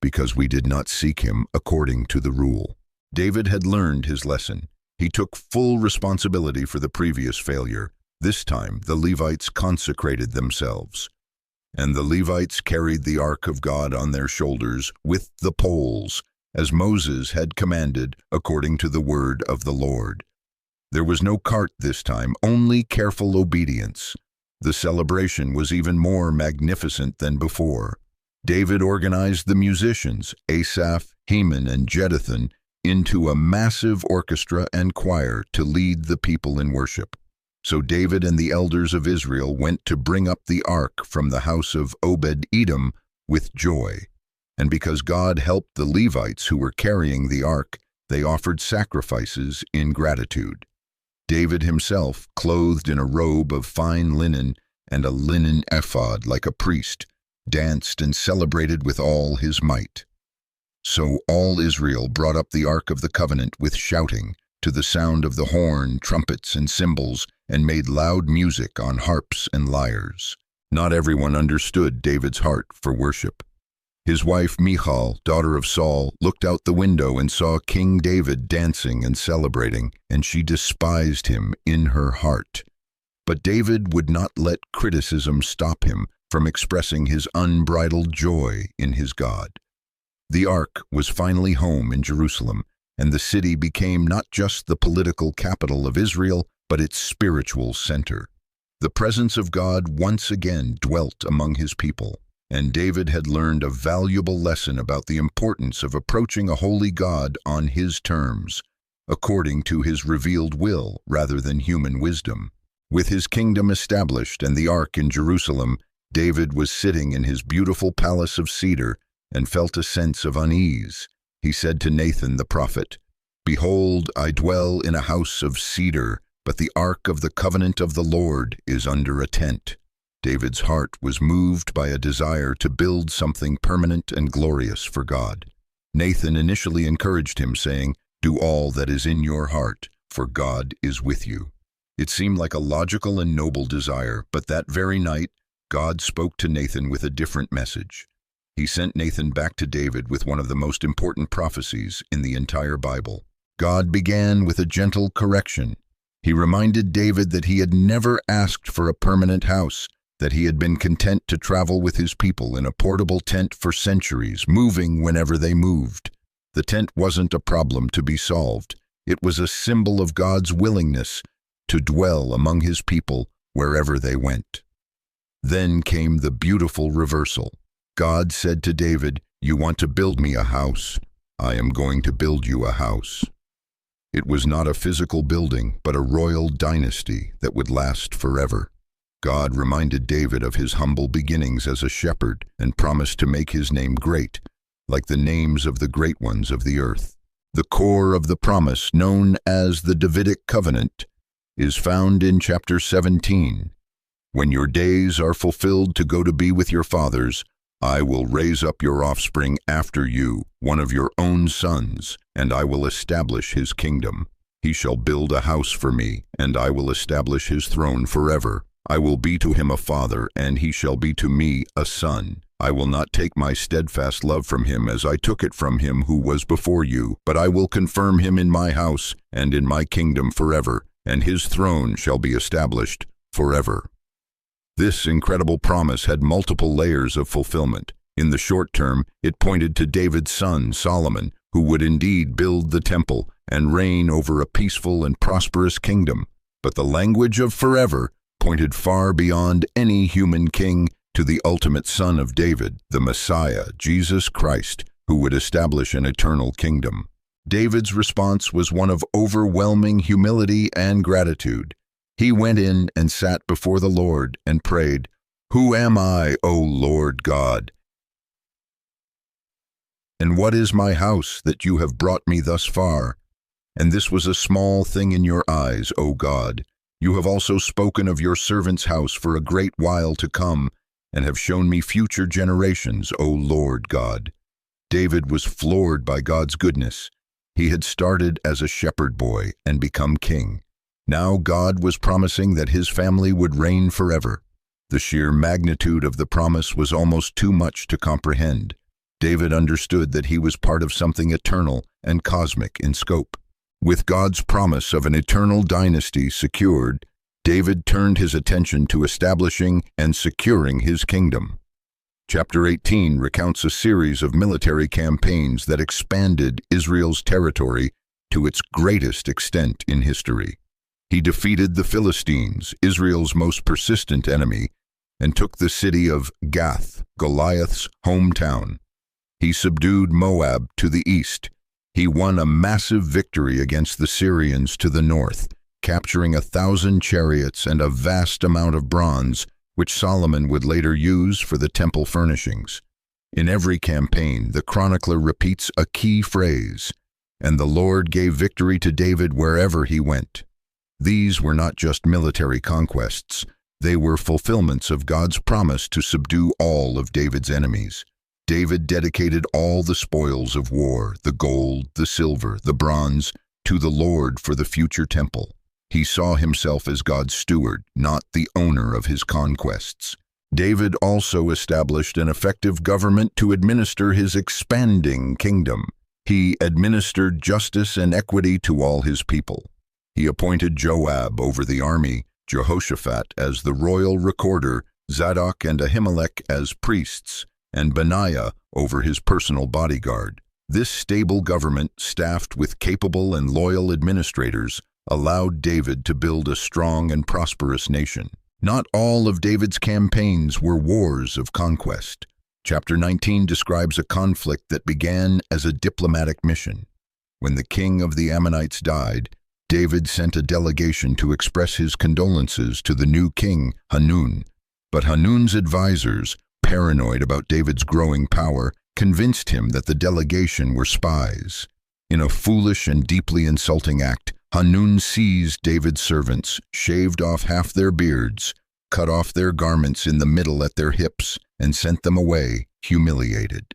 because we did not seek him according to the rule." David had learned his lesson. He took full responsibility for the previous failure. This time, the Levites consecrated themselves. And the Levites carried the ark of God on their shoulders with the poles, as Moses had commanded according to the word of the Lord. There was no cart this time, only careful obedience. The celebration was even more magnificent than before. David organized the musicians, Asaph, Heman, and Jeduthun, into a massive orchestra and choir to lead the people in worship. So David and the elders of Israel went to bring up the ark from the house of Obed-Edom with joy. And because God helped the Levites who were carrying the ark, they offered sacrifices in gratitude. David himself, clothed in a robe of fine linen and a linen ephod like a priest, danced and celebrated with all his might. So all Israel brought up the ark of the covenant with shouting, to the sound of the horn, trumpets, and cymbals, and made loud music on harps and lyres. Not everyone understood David's heart for worship. His wife Michal, daughter of Saul, looked out the window and saw King David dancing and celebrating, and she despised him in her heart. But David would not let criticism stop him from expressing his unbridled joy in his God. The ark was finally home in Jerusalem, and the city became not just the political capital of Israel, but its spiritual center. The presence of God once again dwelt among his people, and David had learned a valuable lesson about the importance of approaching a holy God on his terms, according to his revealed will rather than human wisdom. With his kingdom established and the ark in Jerusalem, David was sitting in his beautiful palace of cedar and felt a sense of unease. He said to Nathan the prophet, "Behold, I dwell in a house of cedar, but the ark of the covenant of the Lord is under a tent." David's heart was moved by a desire to build something permanent and glorious for God. Nathan initially encouraged him, saying, "Do all that is in your heart, for God is with you." It seemed like a logical and noble desire, but that very night, God spoke to Nathan with a different message. He sent Nathan back to David with one of the most important prophecies in the entire Bible. God began with a gentle correction. He reminded David that he had never asked for a permanent house, that he had been content to travel with his people in a portable tent for centuries, moving whenever they moved. The tent wasn't a problem to be solved. It was a symbol of God's willingness to dwell among his people wherever they went. Then came the beautiful reversal. God said to David, "You want to build me a house? I am going to build you a house." It was not a physical building, but a royal dynasty that would last forever. God reminded David of his humble beginnings as a shepherd and promised to make his name great, like the names of the great ones of the earth. The core of the promise, known as the Davidic covenant, is found in chapter 17. "When your days are fulfilled to go to be with your fathers, I will raise up your offspring after you, one of your own sons, and I will establish his kingdom. He shall build a house for me, and I will establish his throne forever. I will be to him a father, and he shall be to me a son. I will not take my steadfast love from him as I took it from him who was before you, but I will confirm him in my house and in my kingdom forever, and his throne shall be established forever." This incredible promise had multiple layers of fulfillment. In the short term, it pointed to David's son, Solomon, who would indeed build the temple and reign over a peaceful and prosperous kingdom. But the language of forever pointed far beyond any human king to the ultimate son of David, the Messiah, Jesus Christ, who would establish an eternal kingdom. David's response was one of overwhelming humility and gratitude. He went in and sat before the Lord and prayed, "Who am I, O Lord God?" And what is my house that you have brought me thus far? And this was a small thing in your eyes, O God. You have also spoken of your servant's house for a great while to come, and have shown me future generations, O Lord God. David was floored by God's goodness. He had started as a shepherd boy and become king. Now God was promising that his family would reign forever. The sheer magnitude of the promise was almost too much to comprehend. David understood that he was part of something eternal and cosmic in scope. With God's promise of an eternal dynasty secured, David turned his attention to establishing and securing his kingdom. Chapter 18 recounts a series of military campaigns that expanded Israel's territory to its greatest extent in history. He defeated the Philistines, Israel's most persistent enemy, and took the city of Gath, Goliath's hometown. He subdued Moab to the east. He won a massive victory against the Syrians to the north, capturing 1,000 chariots and a vast amount of bronze, which Solomon would later use for the temple furnishings. In every campaign, the chronicler repeats a key phrase, "And the Lord gave victory to David wherever he went." These were not just military conquests, they were fulfillments of God's promise to subdue all of David's enemies. David dedicated all the spoils of war, the gold, the silver, the bronze, to the Lord for the future temple. He saw himself as God's steward, not the owner of his conquests. David also established an effective government to administer his expanding kingdom. He administered justice and equity to all his people. He appointed Joab over the army, Jehoshaphat as the royal recorder, Zadok and Ahimelech as priests, and Benaiah over his personal bodyguard. This stable government, staffed with capable and loyal administrators, allowed David to build a strong and prosperous nation. Not all of David's campaigns were wars of conquest. Chapter 19 describes a conflict that began as a diplomatic mission. When the king of the Ammonites died, David sent a delegation to express his condolences to the new king, Hanun. But Hanun's advisors, paranoid about David's growing power, convinced him that the delegation were spies. In a foolish and deeply insulting act, Hanun seized David's servants, shaved off half their beards, cut off their garments in the middle at their hips, and sent them away, humiliated.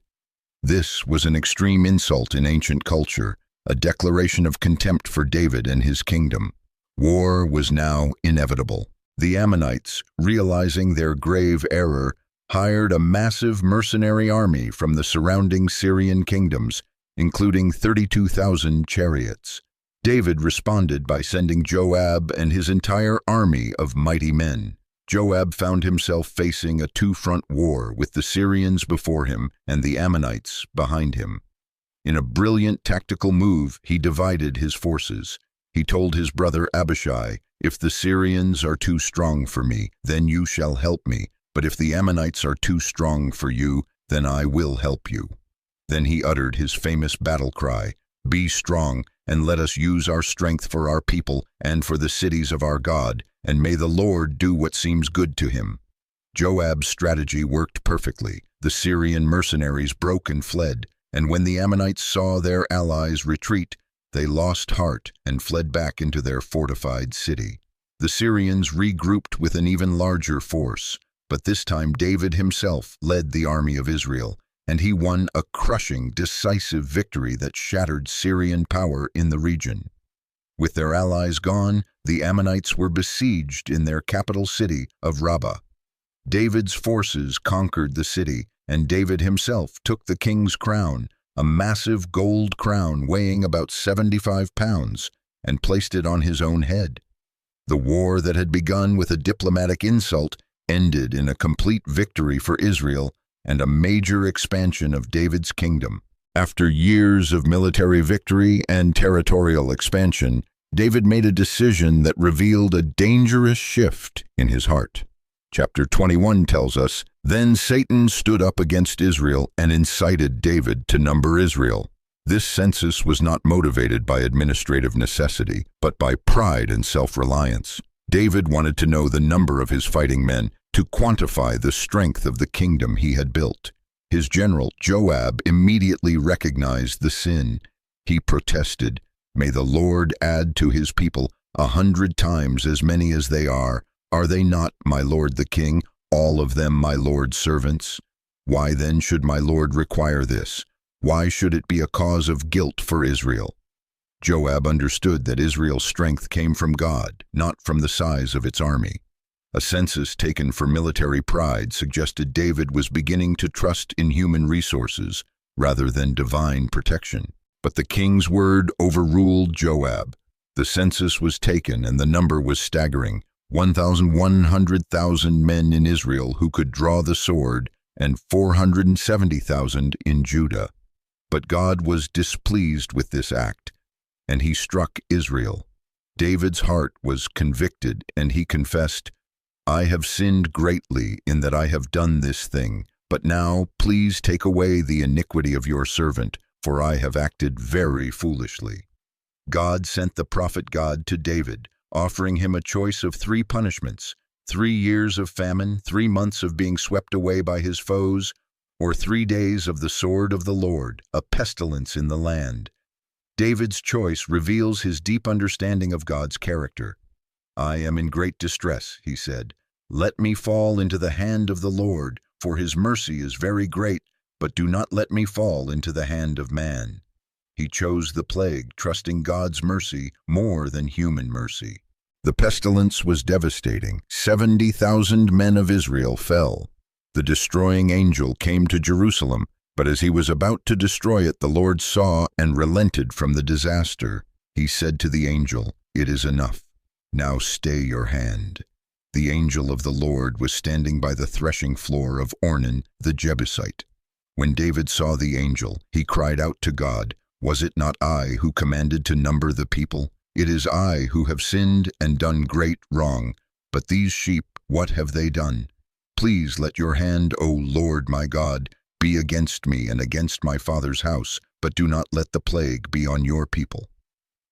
This was an extreme insult in ancient culture, a declaration of contempt for David and his kingdom. War was now inevitable. The Ammonites, realizing their grave error, hired a massive mercenary army from the surrounding Syrian kingdoms, including 32,000 chariots. David responded by sending Joab and his entire army of mighty men. Joab found himself facing a two-front war with the Syrians before him and the Ammonites behind him. In a brilliant tactical move, he divided his forces. He told his brother Abishai, "If the Syrians are too strong for me, then you shall help me. But if the Ammonites are too strong for you, then I will help you." Then he uttered his famous battle cry, "Be strong, and let us use our strength for our people and for the cities of our God, and may the Lord do what seems good to him." Joab's strategy worked perfectly. The Syrian mercenaries broke and fled, and when the Ammonites saw their allies retreat, they lost heart and fled back into their fortified city. The Syrians regrouped with an even larger force, but this time David himself led the army of Israel, and he won a crushing, decisive victory that shattered Syrian power in the region. With their allies gone, the Ammonites were besieged in their capital city of Rabbah. David's forces conquered the city, and David himself took the king's crown, a massive gold crown weighing about 75 pounds, and placed it on his own head. The war that had begun with a diplomatic insult ended in a complete victory for Israel and a major expansion of David's kingdom. After years of military victory and territorial expansion, David made a decision that revealed a dangerous shift in his heart. Chapter 21 tells us, "Then Satan stood up against Israel and incited David to number Israel." This census was not motivated by administrative necessity, but by pride and self-reliance. David wanted to know the number of his fighting men to quantify the strength of the kingdom he had built. His general, Joab, immediately recognized the sin. He protested, "May the Lord add to his people 100 times as many as they are. Are they not, my lord the king, all of them my lord's servants? Why then should my lord require this? Why should it be a cause of guilt for Israel?" Joab understood that Israel's strength came from God, not from the size of its army. A census taken for military pride suggested David was beginning to trust in human resources rather than divine protection. But the king's word overruled Joab. The census was taken and the number was staggering: 1,100,000 men in Israel who could draw the sword and 470,000 in Judah. But God was displeased with this act, and he struck Israel. David's heart was convicted, and he confessed, "I have sinned greatly in that I have done this thing, but now please take away the iniquity of your servant, for I have acted very foolishly." God sent the prophet Gad to David, offering him a choice of 3 punishments: 3 years of famine, 3 months of being swept away by his foes, or 3 days of the sword of the Lord, a pestilence in the land. David's choice reveals his deep understanding of God's character. "I am in great distress," he said. "Let me fall into the hand of the Lord, for his mercy is very great, but do not let me fall into the hand of man." He chose the plague, trusting God's mercy more than human mercy. The pestilence was devastating. 70,000 men of Israel fell. The destroying angel came to Jerusalem, but as he was about to destroy it, the Lord saw and relented from the disaster. He said to the angel, "It is enough. Now stay your hand." The angel of the Lord was standing by the threshing floor of Ornan the Jebusite. When David saw the angel, he cried out to God, "Was it not I who commanded to number the people? It is I who have sinned and done great wrong. But these sheep, what have they done? Please let your hand, O Lord my God, be against me and against my father's house, but do not let the plague be on your people."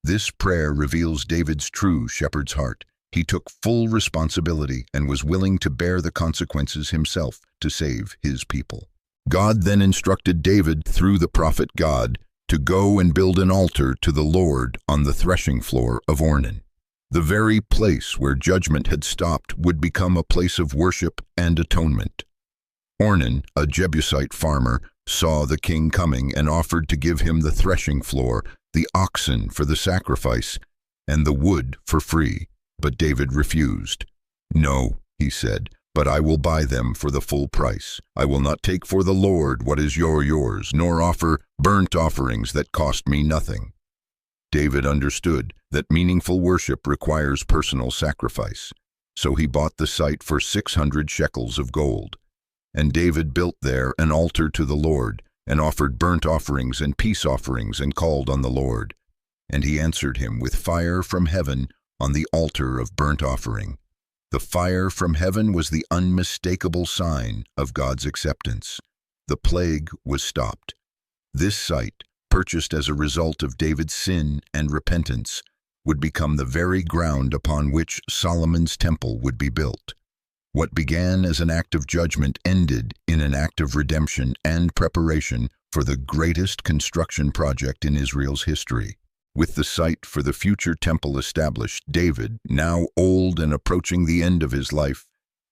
This prayer reveals David's true shepherd's heart. He took full responsibility and was willing to bear the consequences himself to save his people. God then instructed David through the prophet Gad to go and build an altar to the Lord on the threshing floor of Ornan. The very place where judgment had stopped would become a place of worship and atonement. Ornan, a Jebusite farmer, saw the king coming and offered to give him the threshing floor, the oxen for the sacrifice, and the wood for free. But David refused. "No," he said, "but I will buy them for the full price. I will not take for the Lord what is yours, nor offer burnt offerings that cost me nothing." David understood that meaningful worship requires personal sacrifice, so he bought the site for 600 shekels of gold. And David built there an altar to the Lord, and offered burnt offerings and peace offerings, and called on the Lord. And he answered him with fire from heaven on the altar of burnt offering. The fire from heaven was the unmistakable sign of God's acceptance. The plague was stopped. This site, purchased as a result of David's sin and repentance, would become the very ground upon which Solomon's temple would be built. What began as an act of judgment ended in an act of redemption and preparation for the greatest construction project in Israel's history. With the site for the future temple established, David, now old and approaching the end of his life,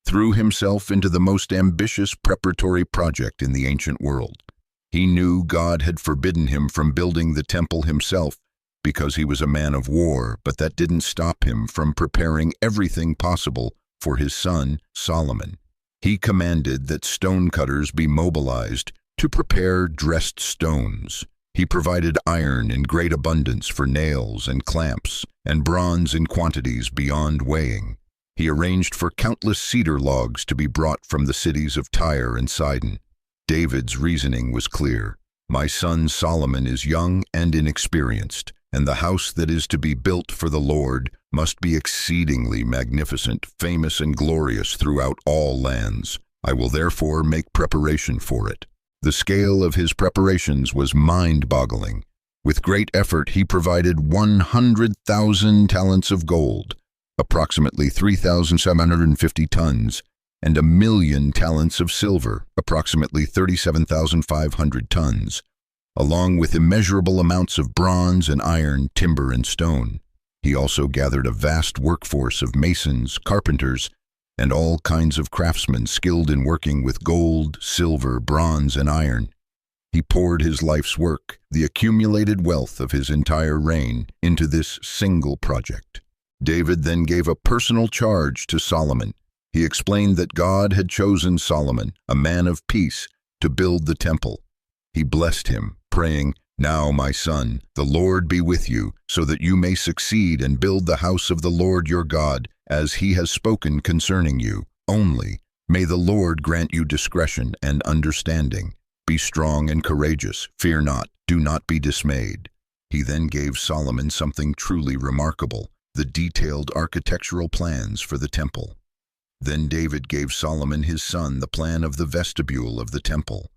threw himself into the most ambitious preparatory project in the ancient world. He knew God had forbidden him from building the temple himself because he was a man of war, but that didn't stop him from preparing everything possible for his son, Solomon. He commanded that stonecutters be mobilized to prepare dressed stones. He provided iron in great abundance for nails and clamps, and bronze in quantities beyond weighing. He arranged for countless cedar logs to be brought from the cities of Tyre and Sidon. David's reasoning was clear. My son Solomon is young and inexperienced, and the house that is to be built for the Lord must be exceedingly magnificent, famous and glorious throughout all lands. I will therefore make preparation for it. The scale of his preparations was mind-boggling. With great effort, he provided 100,000 talents of gold, approximately 3,750 tons, and 1,000,000 talents of silver, approximately 37,500 tons, along with immeasurable amounts of bronze and iron, timber and stone. He also gathered a vast workforce of masons, carpenters, and all kinds of craftsmen skilled in working with gold, silver, bronze, and iron. He poured his life's work, the accumulated wealth of his entire reign, into this single project. David then gave a personal charge to Solomon. He explained that God had chosen Solomon, a man of peace, to build the temple. He blessed him, praying, "Now, my son, the Lord be with you, so that you may succeed and build the house of the Lord your God, as he has spoken concerning you. Only may the Lord grant you discretion and understanding. Be strong and courageous, fear not, do not be dismayed." He then gave Solomon something truly remarkable, the detailed architectural plans for the temple. Then David gave Solomon his son the plan of the vestibule of the temple,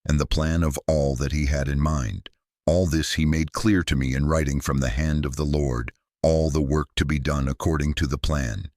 and the plan of all that he had in mind. All this he made clear to me in writing from the hand of the Lord, all the work to be done according to the plan.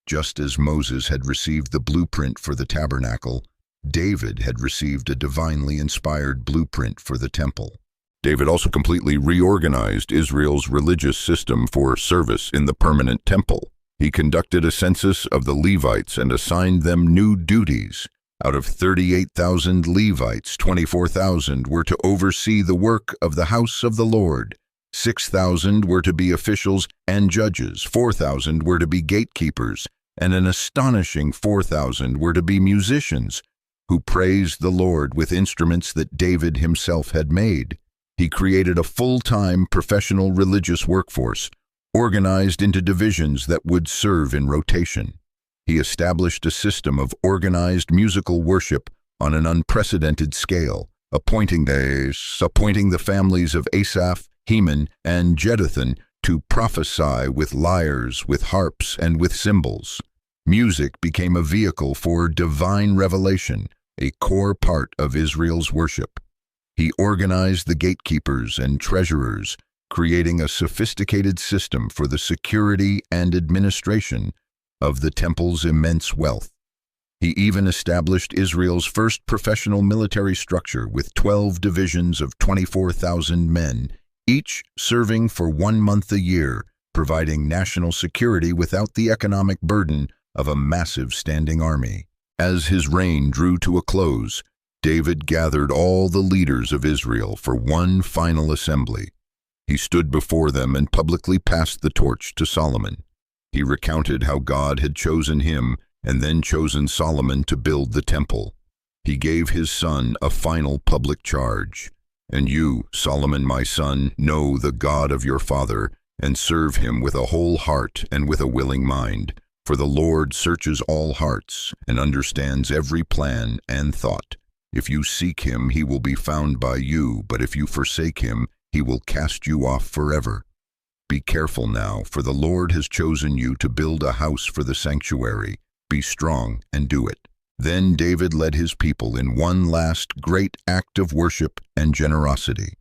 Just as Moses had received the blueprint for the tabernacle, David had received a divinely inspired blueprint for the temple. David also completely reorganized Israel's religious system for service in the permanent temple. He conducted a census of the Levites and assigned them new duties. Out of 38,000 Levites, 24,000 were to oversee the work of the house of the Lord. 6,000 were to be officials and judges, 4,000 were to be gatekeepers, and an astonishing 4,000 were to be musicians, who praised the Lord with instruments that David himself had made. He created a full-time professional religious workforce, organized into divisions that would serve in rotation. He established a system of organized musical worship on an unprecedented scale, appointing the families of Asaph, Heman, and Jeduthun to prophesy with lyres, with harps, and with cymbals. Music became a vehicle for divine revelation, a core part of Israel's worship. He organized the gatekeepers and treasurers, creating a sophisticated system for the security and administration of the temple's immense wealth. He even established Israel's first professional military structure with 12 divisions of 24,000 men, each serving for 1 month a year, providing national security without the economic burden of a massive standing army. As his reign drew to a close, David gathered all the leaders of Israel for one final assembly. He stood before them and publicly passed the torch to Solomon. He recounted how God had chosen him and then chosen Solomon to build the temple. He gave his son a final public charge. "And you, Solomon my son, know the God of your father, and serve him with a whole heart and with a willing mind. For the Lord searches all hearts and understands every plan and thought. If you seek him, he will be found by you, but if you forsake him, he will cast you off forever. Be careful now, for the Lord has chosen you to build a house for the sanctuary. Be strong and do it." Then David led his people in one last great act of worship and generosity.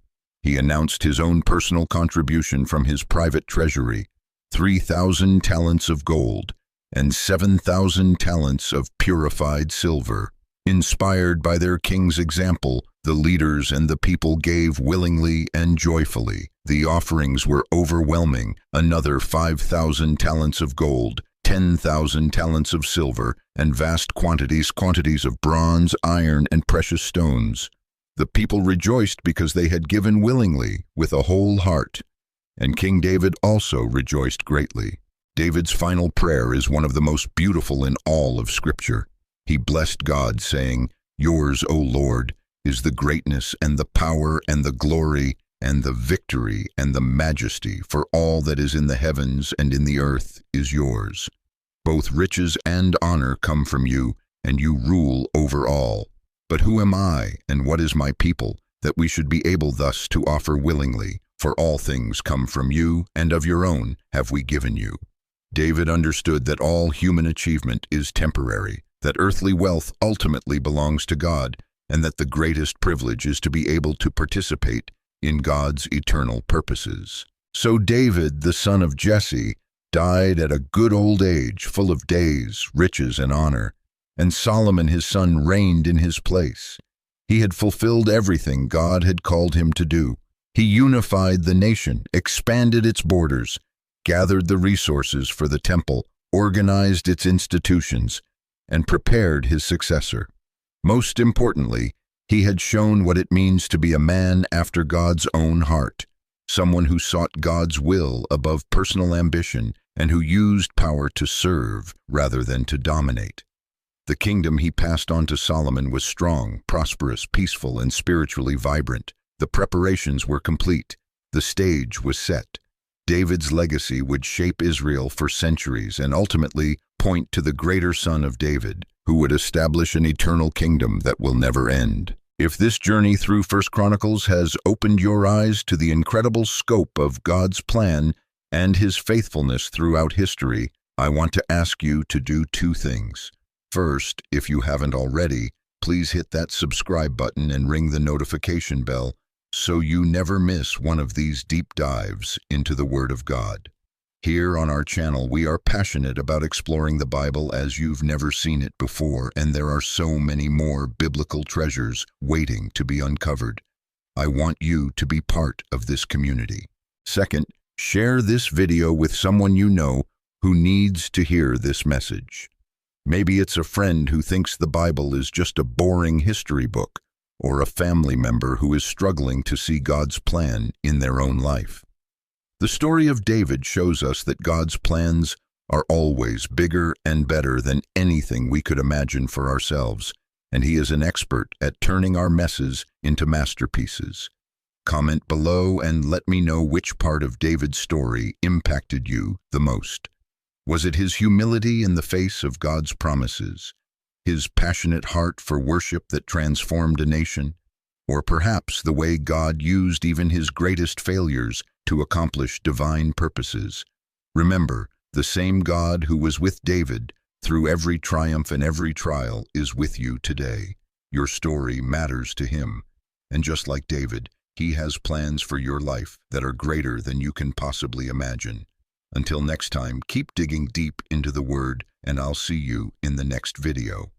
He announced his own personal contribution from his private treasury, 3,000 talents of gold and 7,000 talents of purified silver. Inspired by their king's example, the leaders and the people gave willingly and joyfully. The offerings were overwhelming: another 5,000 talents of gold, 10,000 talents of silver, and vast quantities of bronze, iron, and precious stones. The people rejoiced because they had given willingly, with a whole heart. And King David also rejoiced greatly. David's final prayer is one of the most beautiful in all of Scripture. He blessed God, saying, "Yours, O Lord, is the greatness and the power and the glory and the victory and the majesty, for all that is in the heavens and in the earth is yours. Both riches and honor come from you, and you rule over all. But who am I, and what is my people, that we should be able thus to offer willingly? For all things come from you, and of your own have we given you." David understood that all human achievement is temporary, that earthly wealth ultimately belongs to God, and that the greatest privilege is to be able to participate in God's eternal purposes. So David, the son of Jesse, died at a good old age, full of days, riches, and honor. and Solomon his son reigned in his place. He had fulfilled everything God had called him to do. He unified the nation, expanded its borders, gathered the resources for the temple, organized its institutions, and prepared his successor. Most importantly, he had shown what it means to be a man after God's own heart, someone who sought God's will above personal ambition and who used power to serve rather than to dominate. The kingdom he passed on to Solomon was strong, prosperous, peaceful, and spiritually vibrant. The preparations were complete. The stage was set. David's legacy would shape Israel for centuries and ultimately point to the greater son of David, who would establish an eternal kingdom that will never end. If this journey through 1 Chronicles has opened your eyes to the incredible scope of God's plan and his faithfulness throughout history, I want to ask you to do two things. First, if you haven't already, please hit that subscribe button and ring the notification bell so you never miss one of these deep dives into the Word of God. Here on our channel, we are passionate about exploring the Bible as you've never seen it before, and there are so many more biblical treasures waiting to be uncovered. I want you to be part of this community. Second, share this video with someone you know who needs to hear this message. Maybe it's a friend who thinks the Bible is just a boring history book, or a family member who is struggling to see God's plan in their own life. The story of David shows us that God's plans are always bigger and better than anything we could imagine for ourselves, and he is an expert at turning our messes into masterpieces. Comment below and let me know which part of David's story impacted you the most. Was it his humility in the face of God's promises, his passionate heart for worship that transformed a nation, or perhaps the way God used even his greatest failures to accomplish divine purposes? Remember, the same God who was with David through every triumph and every trial is with you today. Your story matters to him, and just like David, he has plans for your life that are greater than you can possibly imagine. Until next time, keep digging deep into the Word, and I'll see you in the next video.